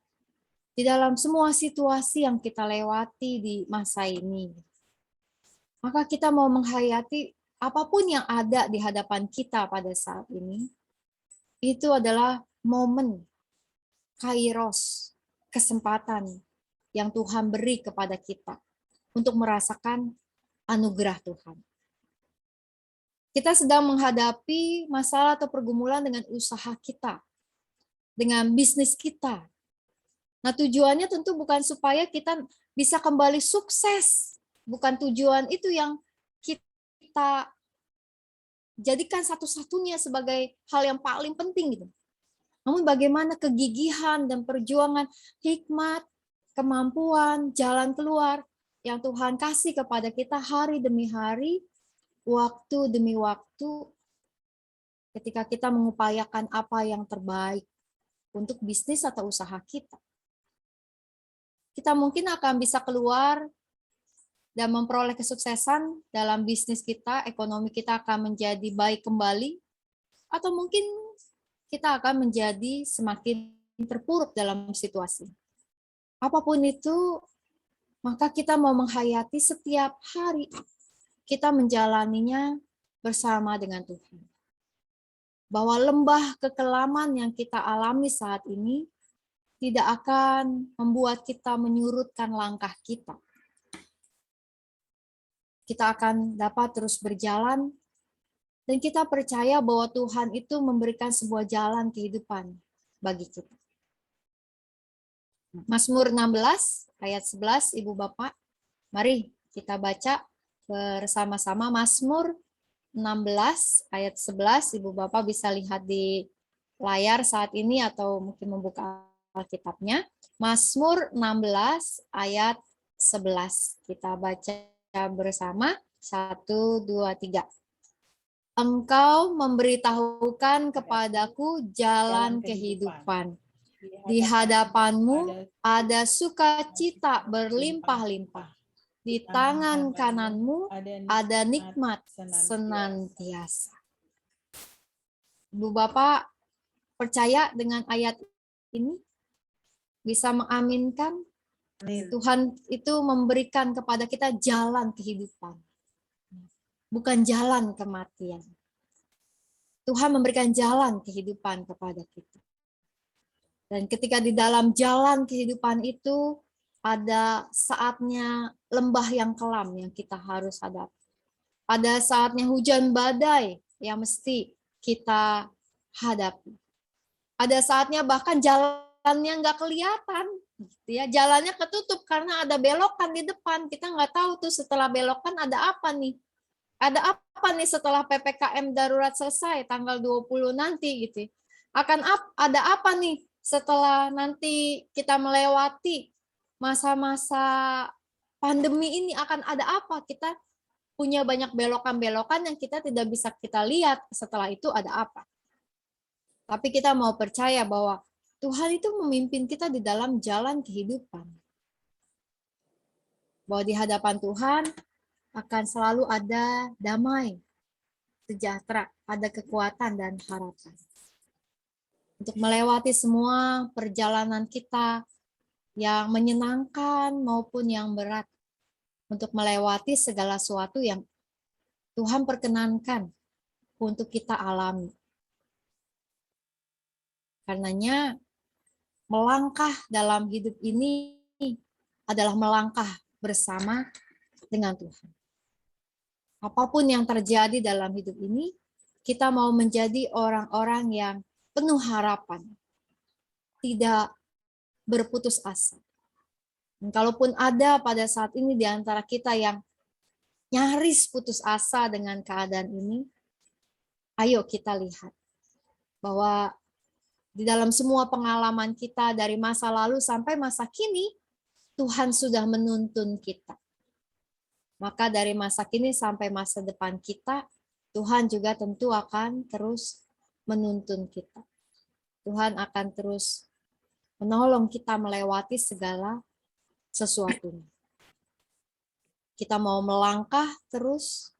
di dalam semua situasi yang kita lewati di masa ini, Maka kita mau menghayati apapun yang ada di hadapan kita pada saat ini, itu adalah momen kairos, kesempatan yang Tuhan beri kepada kita untuk merasakan anugerah Tuhan. Kita sedang menghadapi masalah atau pergumulan dengan usaha kita, dengan bisnis kita. Nah, tujuannya tentu bukan supaya kita bisa kembali sukses. Bukan tujuan itu yang kita jadikan satu-satunya sebagai hal yang paling penting gitu. Namun bagaimana kegigihan dan perjuangan, hikmat, kemampuan, jalan keluar yang Tuhan kasih kepada kita hari demi hari, waktu demi waktu, ketika kita mengupayakan apa yang terbaik untuk bisnis atau usaha kita. Kita mungkin akan bisa keluar dan memperoleh kesuksesan dalam bisnis kita, ekonomi kita akan menjadi baik kembali, atau mungkin kita akan menjadi semakin terpuruk dalam situasi. Apapun itu, maka kita mau menghayati setiap hari, kita menjalaninya bersama dengan Tuhan. Bahwa lembah kekelaman yang kita alami saat ini tidak akan membuat kita menyurutkan langkah kita. Kita akan dapat terus berjalan, dan kita percaya bahwa Tuhan itu memberikan sebuah jalan kehidupan bagi kita. Mazmur 16 ayat 11, Ibu Bapak, mari kita baca bersama-sama Mazmur 16 ayat 11, Ibu Bapak bisa lihat di layar saat ini atau mungkin membuka Alkitabnya. Mazmur 16 ayat 11. Kita baca bersama. 1, 2, 3. Engkau memberitahukan kepadaku jalan kehidupan. Di hadapanmu ada sukacita berlimpah-limpah. Di tangan kananmu ada nikmat senantiasa. Ibu Bapak percaya dengan ayat ini? Bisa mengaminkan? Tuhan itu memberikan kepada kita jalan kehidupan. Bukan jalan kematian. Tuhan memberikan jalan kehidupan kepada kita. Dan ketika di dalam jalan kehidupan itu, ada saatnya lembah yang kelam yang kita harus hadapi. Ada saatnya hujan badai yang mesti kita hadapi. Ada saatnya bahkan jalannya nggak kelihatan. Gitu ya. Jalannya ketutup karena ada belokan di depan. Kita nggak tahu tuh setelah belokan ada apa nih. Ada apa nih setelah PPKM darurat selesai tanggal 20 nanti gitu. Ada apa nih setelah nanti kita melewati masa-masa pandemi ini, akan ada apa? Kita punya banyak belokan-belokan yang kita tidak bisa kita lihat setelah itu ada apa. Tapi kita mau percaya bahwa Tuhan itu memimpin kita di dalam jalan kehidupan. Bahwa di hadapan Tuhan akan selalu ada damai, sejahtera, ada kekuatan dan harapan. Untuk melewati semua perjalanan kita yang menyenangkan maupun yang berat. Untuk melewati segala sesuatu yang Tuhan perkenankan untuk kita alami. Karenanya melangkah dalam hidup ini adalah melangkah bersama dengan Tuhan. Apapun yang terjadi dalam hidup ini, kita mau menjadi orang-orang yang penuh harapan, tidak berputus asa. Dan kalaupun ada pada saat ini di antara kita yang nyaris putus asa dengan keadaan ini, ayo kita lihat bahwa di dalam semua pengalaman kita dari masa lalu sampai masa kini, Tuhan sudah menuntun kita. Maka dari masa kini sampai masa depan kita, Tuhan juga tentu akan terus menuntun kita. Tuhan akan terus menolong kita melewati segala sesuatunya. Kita mau melangkah terus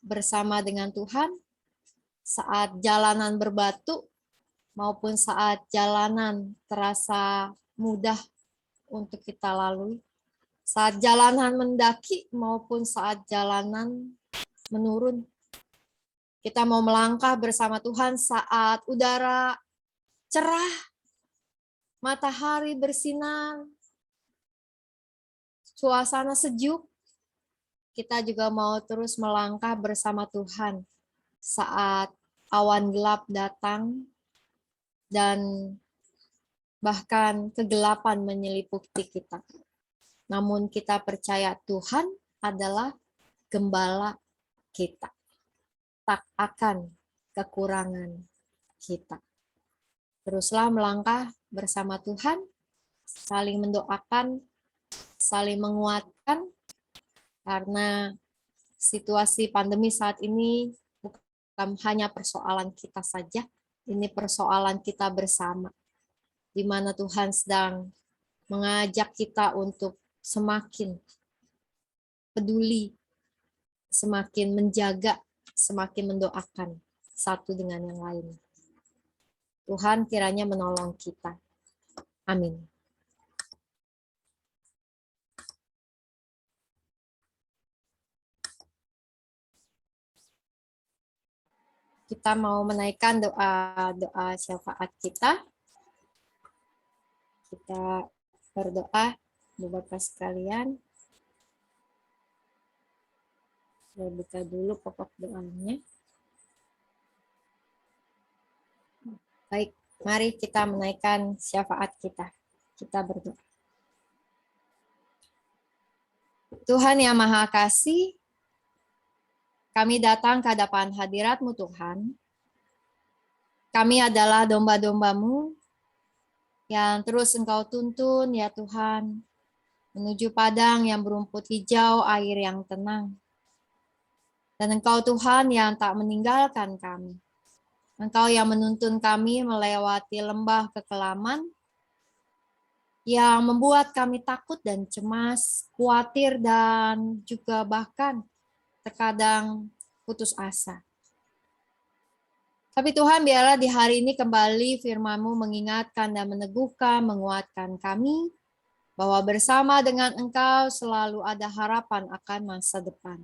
bersama dengan Tuhan saat jalanan berbatu maupun saat jalanan terasa mudah untuk kita lalui. saat jalanan mendaki maupun saat jalanan menurun. Kita mau melangkah bersama Tuhan saat udara cerah, matahari bersinar, suasana sejuk. Kita juga mau terus melangkah bersama Tuhan saat awan gelap datang dan bahkan kegelapan menyelimuti kita. Namun kita percaya Tuhan adalah gembala kita. Tak akan kekurangan kita. Teruslah melangkah bersama Tuhan, saling mendoakan, saling menguatkan, karena situasi pandemi saat ini bukan hanya persoalan kita saja, ini persoalan kita bersama, di mana Tuhan sedang mengajak kita untuk semakin peduli, semakin menjaga, semakin mendoakan satu dengan yang lain. Tuhan kiranya menolong kita. Amin. Kita mau menaikkan doa syafaat kita. Kita berdoa, Bapak sekalian. Saya buka dulu pokok doanya. Baik, mari kita menaikkan syafaat kita. Kita berdoa. Tuhan yang Maha Kasih, kami datang ke hadapan hadirat-Mu Tuhan. Kami adalah domba-domba-Mu yang terus Engkau tuntun ya Tuhan, menuju padang yang berumput hijau, air yang tenang. Dan Engkau Tuhan yang tak meninggalkan kami. Engkau yang menuntun kami melewati lembah kekelaman, yang membuat kami takut dan cemas, khawatir dan juga bahkan terkadang putus asa. Tapi Tuhan, biarlah di hari ini kembali firman-Mu mengingatkan dan meneguhkan, menguatkan kami, bahwa bersama dengan Engkau selalu ada harapan akan masa depan.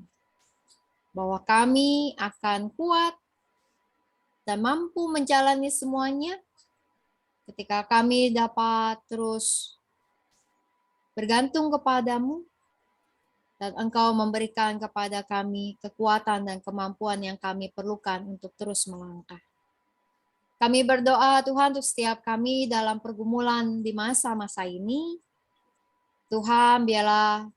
Bahwa kami akan kuat dan mampu menjalani semuanya ketika kami dapat terus bergantung kepadamu dan Engkau memberikan kepada kami kekuatan dan kemampuan yang kami perlukan untuk terus melangkah. Kami berdoa Tuhan untuk setiap kami dalam pergumulan di masa-masa ini. Tuhan, biarlah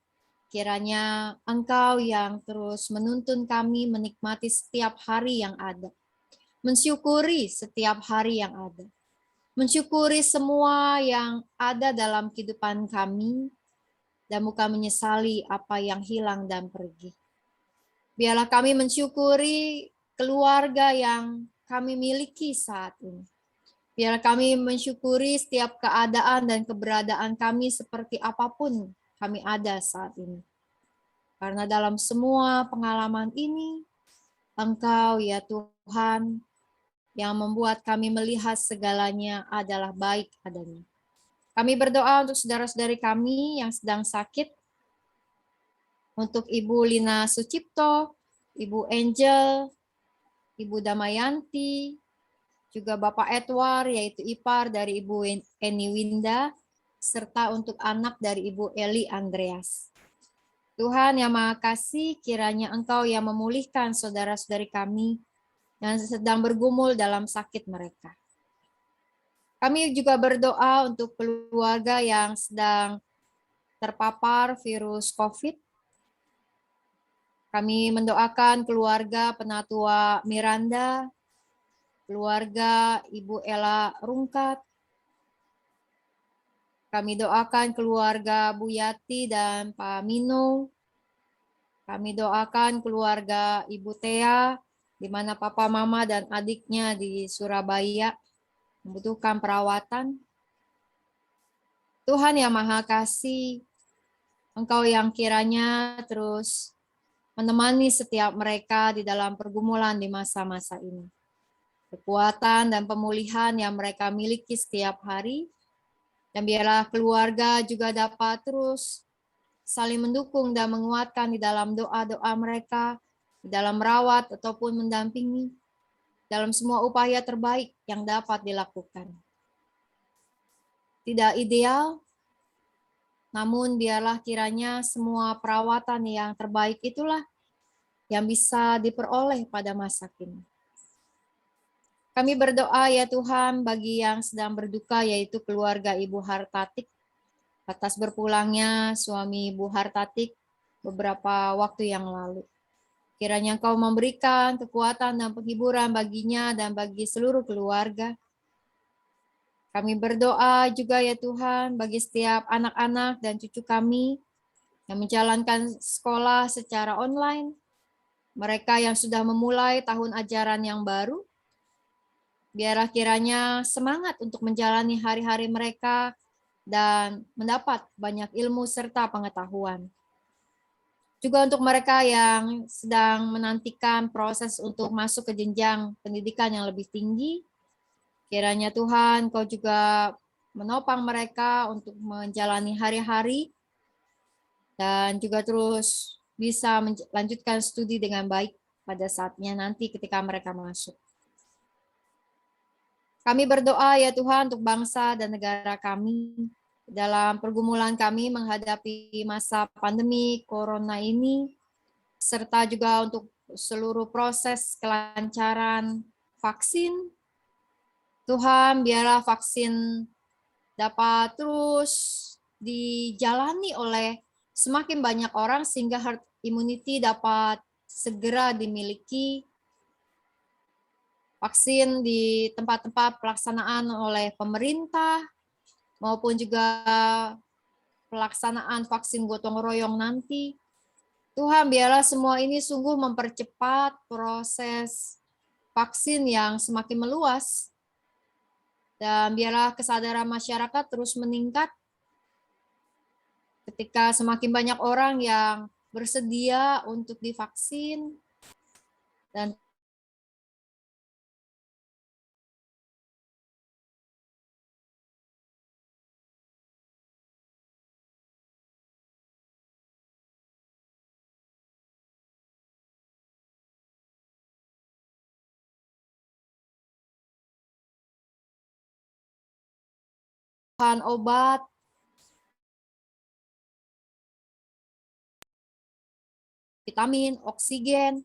kiranya Engkau yang terus menuntun kami menikmati setiap hari yang ada. Mensyukuri setiap hari yang ada. Mensyukuri semua yang ada dalam kehidupan kami. Dan bukan menyesali apa yang hilang dan pergi. Biarlah kami mensyukuri keluarga yang kami miliki saat ini. Biarlah kami mensyukuri setiap keadaan dan keberadaan kami seperti apapun kami ada saat ini. Karena dalam semua pengalaman ini, Engkau ya Tuhan yang membuat kami melihat segalanya adalah baik adanya. Kami berdoa untuk saudara-saudari kami yang sedang sakit, untuk Ibu Lina Sucipto, Ibu Angel, Ibu Damayanti, juga Bapak Edward, yaitu ipar dari Ibu Eni Winda, serta untuk anak dari Ibu Eli Andreas. Tuhan yang Maha Kasih, kiranya Engkau yang memulihkan saudara-saudari kami yang sedang bergumul dalam sakit mereka. Kami juga berdoa untuk keluarga yang sedang terpapar virus COVID. Kami mendoakan keluarga Penatua Miranda, keluarga Ibu Ella Rungkat. Kami doakan keluarga Bu Yati dan Pak Mino. Kami doakan keluarga Ibu Tea, di mana Papa, Mama, dan adiknya di Surabaya membutuhkan perawatan. Tuhan yang Maha Kasih, Engkau yang kiranya terus menemani setiap mereka di dalam pergumulan di masa-masa ini. Kekuatan dan pemulihan yang mereka miliki setiap hari, dan biarlah keluarga juga dapat terus saling mendukung dan menguatkan di dalam doa-doa mereka, di dalam merawat ataupun mendampingi, dalam semua upaya terbaik yang dapat dilakukan. Tidak ideal, namun biarlah kiranya semua perawatan yang terbaik itulah yang bisa diperoleh pada masa kini. Kami berdoa ya Tuhan bagi yang sedang berduka yaitu keluarga Ibu Hartatik atas berpulangnya suami Ibu Hartatik beberapa waktu yang lalu. Kiranya Engkau memberikan kekuatan dan penghiburan baginya dan bagi seluruh keluarga. Kami berdoa juga ya Tuhan bagi setiap anak-anak dan cucu kami yang menjalankan sekolah secara online, mereka yang sudah memulai tahun ajaran yang baru, biarlah kiranya semangat untuk menjalani hari-hari mereka dan mendapat banyak ilmu serta pengetahuan. Juga untuk mereka yang sedang menantikan proses untuk masuk ke jenjang pendidikan yang lebih tinggi, kiranya Tuhan Kau juga menopang mereka untuk menjalani hari-hari dan juga terus bisa melanjutkan studi dengan baik pada saatnya nanti ketika mereka masuk. Kami berdoa ya Tuhan untuk bangsa dan negara kami dalam pergumulan kami menghadapi masa pandemi corona ini, serta juga untuk seluruh proses kelancaran vaksin. Tuhan, biarlah vaksin dapat terus dijalani oleh semakin banyak orang sehingga herd immunity dapat segera dimiliki. Vaksin di tempat-tempat pelaksanaan oleh pemerintah maupun juga pelaksanaan vaksin gotong royong nanti. Tuhan, biarlah semua ini sungguh mempercepat proses vaksin yang semakin meluas. Dan biarlah kesadaran masyarakat terus meningkat ketika semakin banyak orang yang bersedia untuk divaksin dan bahan obat, vitamin, oksigen.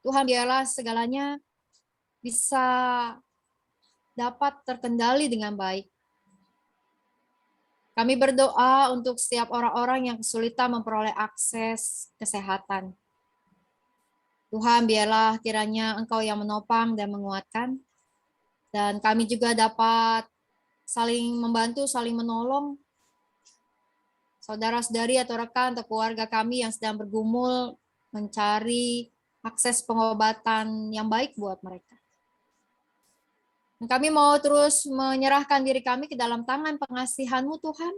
Tuhan, biarlah segalanya bisa dapat terkendali dengan baik. Kami berdoa untuk setiap orang-orang yang kesulitan memperoleh akses kesehatan. Tuhan, biarlah kiranya Engkau yang menopang dan menguatkan. Dan kami juga dapat saling membantu, saling menolong saudara-saudari atau rekan atau keluarga kami yang sedang bergumul mencari akses pengobatan yang baik buat mereka. Dan kami mau terus menyerahkan diri kami ke dalam tangan pengasihan-Mu Tuhan.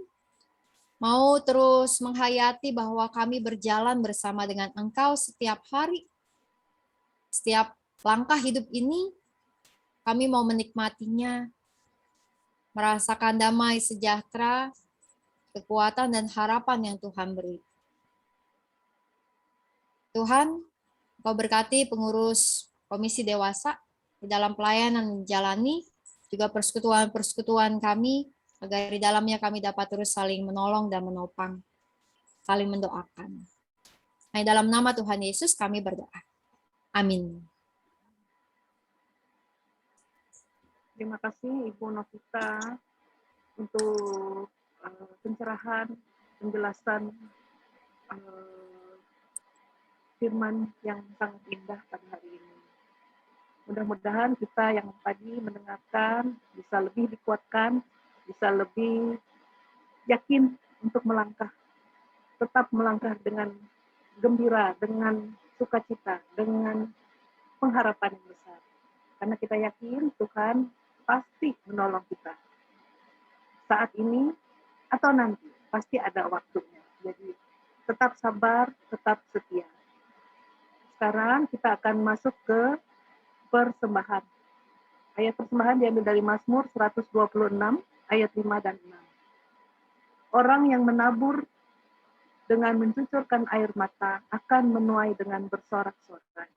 Mau terus menghayati bahwa kami berjalan bersama dengan Engkau setiap hari. Setiap langkah hidup ini, kami mau menikmatinya, merasakan damai sejahtera, kekuatan dan harapan yang Tuhan beri. Tuhan, Kau berkati pengurus Komisi Dewasa di dalam pelayanan menjalani, juga persekutuan-persekutuan kami, agar di dalamnya kami dapat terus saling menolong dan menopang, saling mendoakan. Nah, dalam nama Tuhan Yesus kami berdoa. Amin. Terima kasih Ibu Novita untuk pencerahan, penjelasan firman yang sangat indah pada hari ini. Mudah-mudahan kita yang tadi mendengarkan bisa lebih dikuatkan, bisa lebih yakin untuk melangkah, tetap melangkah dengan gembira, dengan sukacita, dengan pengharapan yang besar. Karena kita yakin Tuhan pasti menolong kita. Saat ini atau nanti pasti ada waktunya. Jadi tetap sabar, tetap setia. Sekarang kita akan masuk ke persembahan. Ayat persembahan diambil dari Mazmur 126 ayat 5 dan 6. Orang yang menabur dengan mencucurkan air mata akan menuai dengan bersorak-sorai.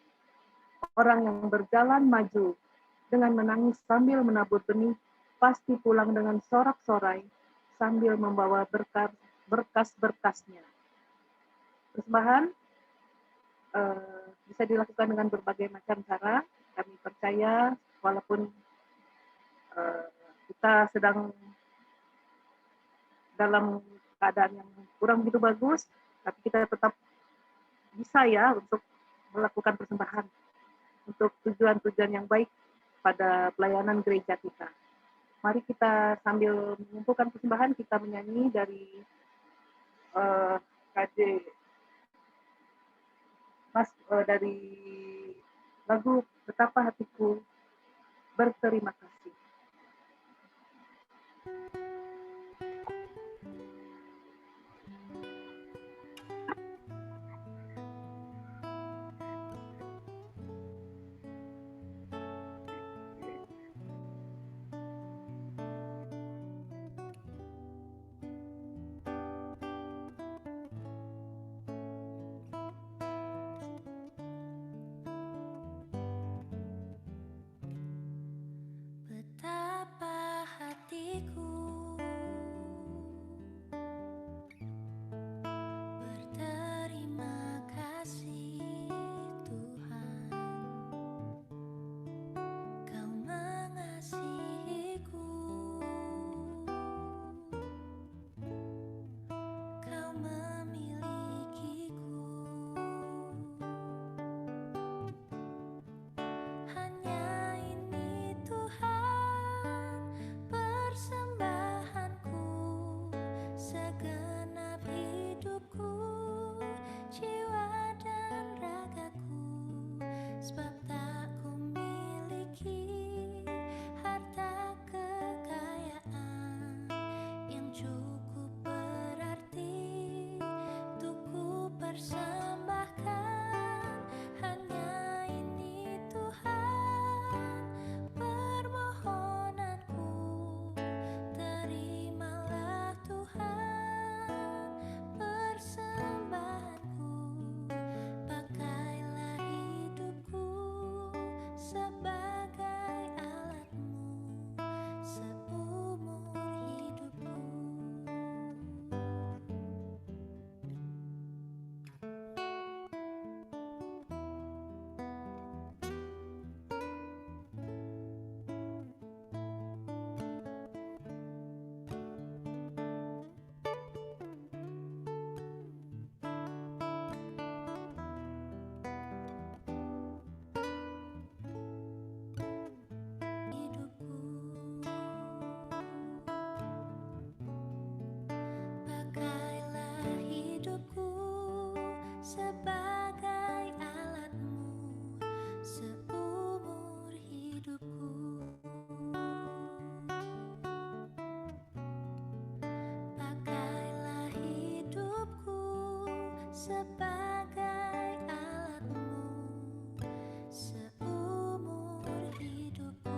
Orang yang berjalan maju dengan menangis sambil menabur benih, pasti pulang dengan sorak-sorai sambil membawa berkas-berkasnya. Persembahan bisa dilakukan dengan berbagai macam cara. Kami percaya walaupun kita sedang dalam keadaan yang kurang begitu bagus, tapi kita tetap bisa ya untuk melakukan persembahan untuk tujuan-tujuan yang baik pada pelayanan gereja kita. Mari kita sambil mengumpulkan persembahan, kita menyanyi dari dari lagu Betapa Hatiku Berterima Kasih. Betapa hatiku berterima kasih Tuhan, Kau mengasihiku, Kau memilikiku. Hanya ini Tuhan persembahanku, segenap hidupku, jiwa dan ragaku, sebab tak ku miliki harta kekayaan yang cukup berarti untuk ku persembahkan. Hanya ini Tuhan permohonanku, terimalah Tuhan persembahanku, pakailah hidupku sebagai alatmu seumur hidupku. Pakailah hidupku sebagai alatmu seumur hidupku. Pakailah hidupku sebagai alatmu seumur hidupku.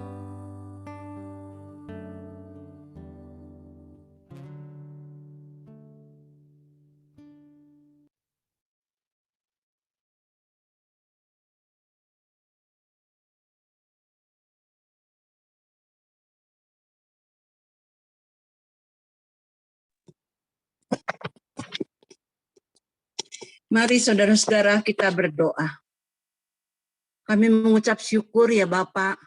Mari saudara-saudara kita berdoa. Kami mengucap syukur ya Bapak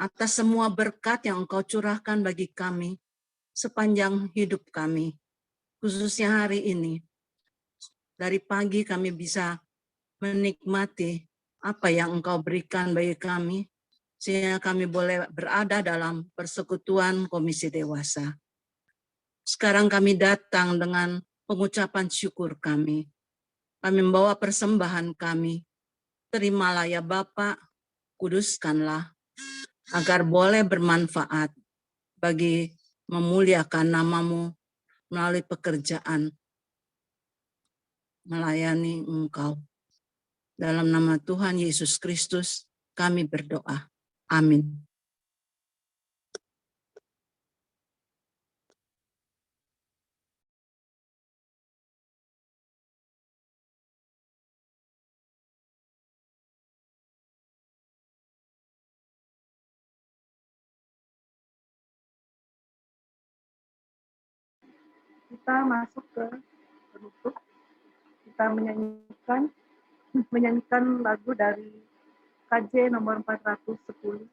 atas semua berkat yang Engkau curahkan bagi kami sepanjang hidup kami. Khususnya hari ini. Dari pagi kami bisa menikmati apa yang Engkau berikan bagi kami, sehingga kami boleh berada dalam persekutuan Komisi Dewasa. Sekarang kami datang dengan pengucapan syukur kami. Kami membawa persembahan kami. Terimalah ya Bapak, kuduskanlah, agar boleh bermanfaat bagi memuliakan nama-Mu melalui pekerjaan melayani Engkau. Dalam nama Tuhan Yesus Kristus kami berdoa. Amin. kita masuk ke penutup. Kita menyanyikan lagu dari KJ nomor 410.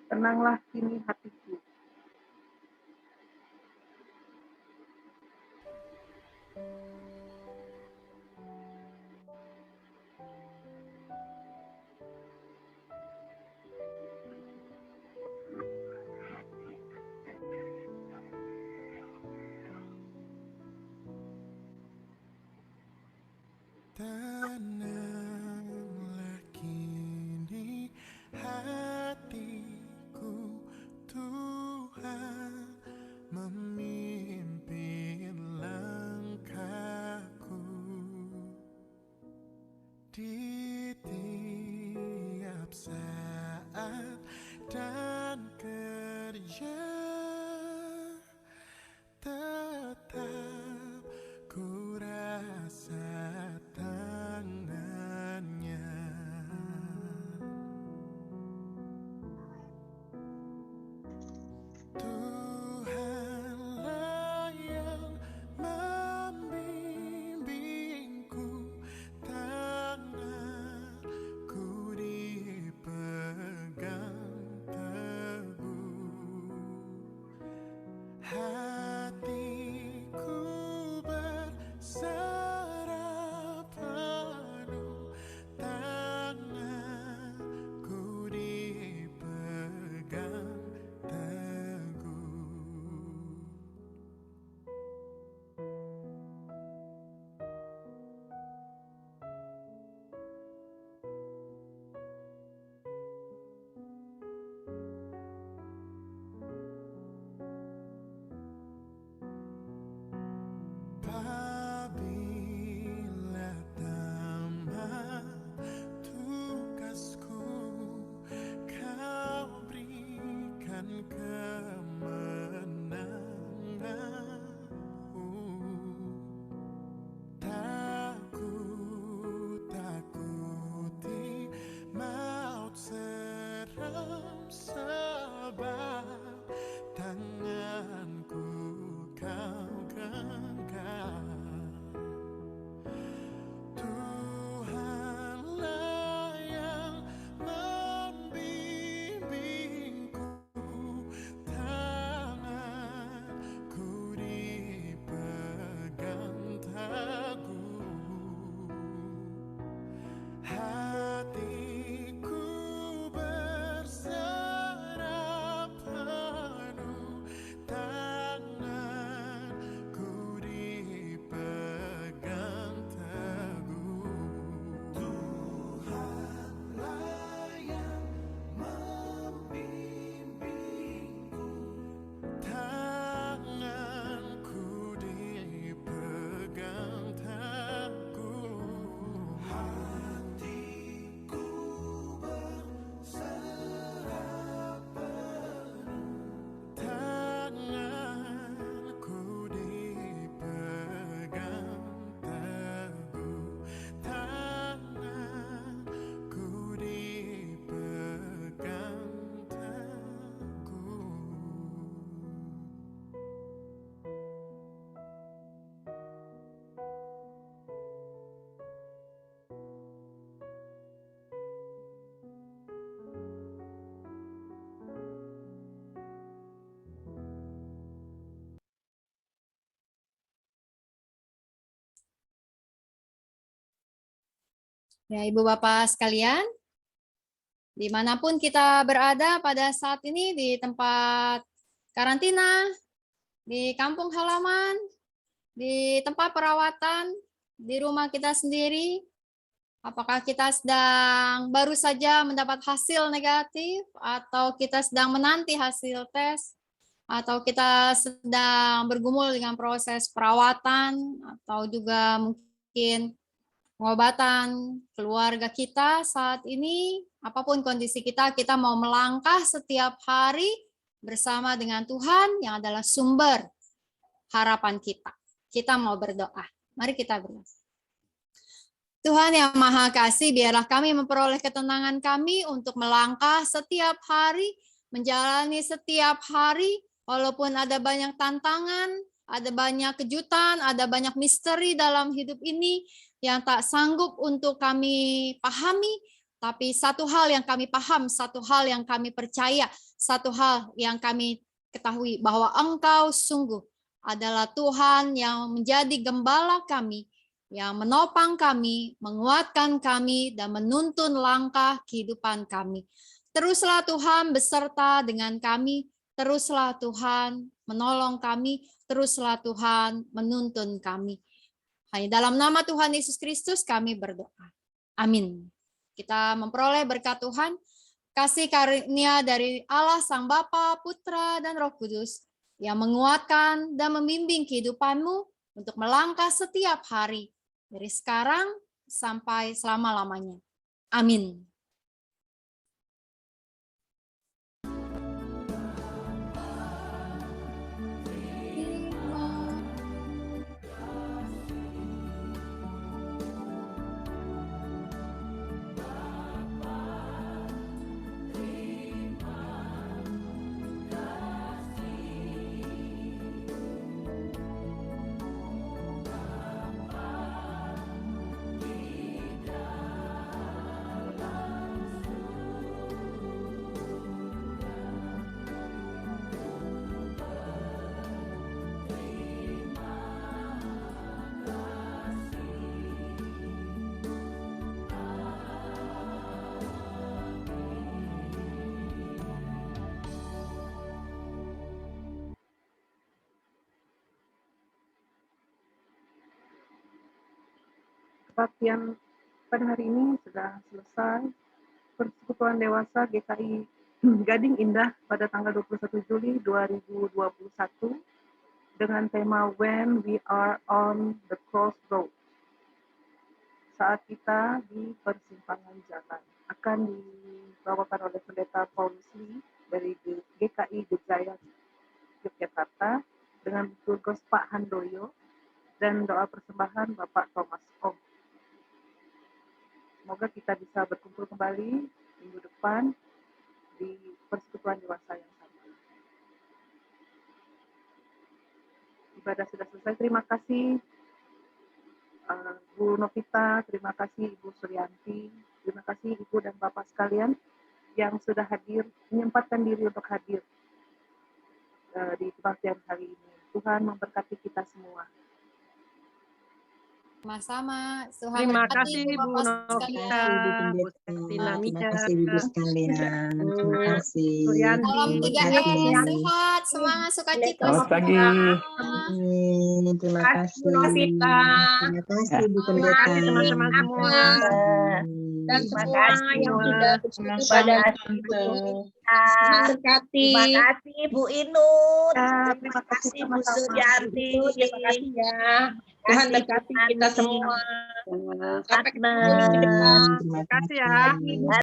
Tenanglah kini hatiku. Tenanglah kini hatiku, Tuhan memimpin langkahku di tiap saat dan kerja, tetap ku rasa tangannya. Tuhanlah yang membimbingku, tanganku dipegang teguh, hatiku berserah penuh, tanganku dipegang teguh. Apabila tamat tugasku, Kau berikan kemenanganmu. Tak ku takuti maut seram, sebab tanganku Kau genggam. Tuhanlah yang membimbingku, tanganku dipegang teguh, hatiku berserah penuh, tanganku dipegang teguh. Tuhanlah yang membimbingku, tanganku dipegang teguh, hatiku berserah penuh, tanganku dipegang teguh, tanganku dipegang teguh. Ya, Ibu Bapak sekalian, dimanapun kita berada pada saat ini, di tempat karantina, di kampung halaman, di tempat perawatan, di rumah kita sendiri, apakah kita sedang baru saja mendapat hasil negatif, atau kita sedang menanti hasil tes, atau kita sedang bergumul dengan proses perawatan, atau juga mungkin pengobatan keluarga kita saat ini, apapun kondisi kita mau melangkah setiap hari bersama dengan Tuhan yang adalah sumber harapan kita. Kita mau berdoa. Mari kita berdoa. Tuhan yang Maha Kasih, biarlah kami memperoleh ketenangan kami untuk melangkah setiap hari, menjalani setiap hari, walaupun ada banyak tantangan, ada banyak kejutan, ada banyak misteri dalam hidup ini yang tak sanggup untuk kami pahami, tapi satu hal yang kami paham, satu hal yang kami percaya, satu hal yang kami ketahui, bahwa Engkau sungguh adalah Tuhan yang menjadi gembala kami, yang menopang kami, menguatkan kami, dan menuntun langkah kehidupan kami. Teruslah Tuhan beserta dengan kami, teruslah Tuhan menolong kami, teruslah Tuhan menuntun kami. Hanya dalam nama Tuhan Yesus Kristus kami berdoa. Amin. Kita memperoleh berkat Tuhan, kasih karunia dari Allah Sang Bapa, Putra, dan Roh Kudus, yang menguatkan dan membimbing kehidupanmu untuk melangkah setiap hari, dari sekarang sampai selama-lamanya. Amin. Kebaktian pada hari ini sudah selesai. Persekutuan Dewasa GKI Gading Indah pada tanggal 21 Juli 2021 dengan tema When We Are on the Crossroad. Saat kita di persimpangan jalan, akan dibawakan oleh Pendeta Paulus Lee dari GKI Gejaya Yogyakarta dengan Turgos Pak Handoyo dan doa persembahan Bapak Thomas Ong. Semoga kita bisa berkumpul kembali minggu depan di persekutuan dewasa yang sama. Ibadah sudah selesai. Terima kasih Bu Novita, terima kasih Ibu Suryanti, terima kasih Ibu dan Bapak sekalian yang sudah hadir, menyempatkan diri untuk hadir di kebaktian hari ini. Tuhan memberkati kita semua. Sama-sama. Tuhan Terima berkati kasih Ibu Bu Bapak Novita, sekalian. Bu Septina Terima Mija, kasih Ibu sekalian. Terima kasih. Suryanti, Salam Terima 3E, kasih. sehat, semangat, sukacita Selamat pagi. semua. Amin. Terima kasih. Novita. Terima kasih Bu Terima Pendeta. kasih teman-teman semua. Terima Dan semua yang sudah bersekutu pada Tante. Tuhan berkati. Terima kasih Bu Inut. Terima kasih Bu sama-sama. Suryarti. Terima kasih ya. Tuhan berkati kita semua. Sampai ketemu minggu depan. Terima Terima kasih ya. kasih.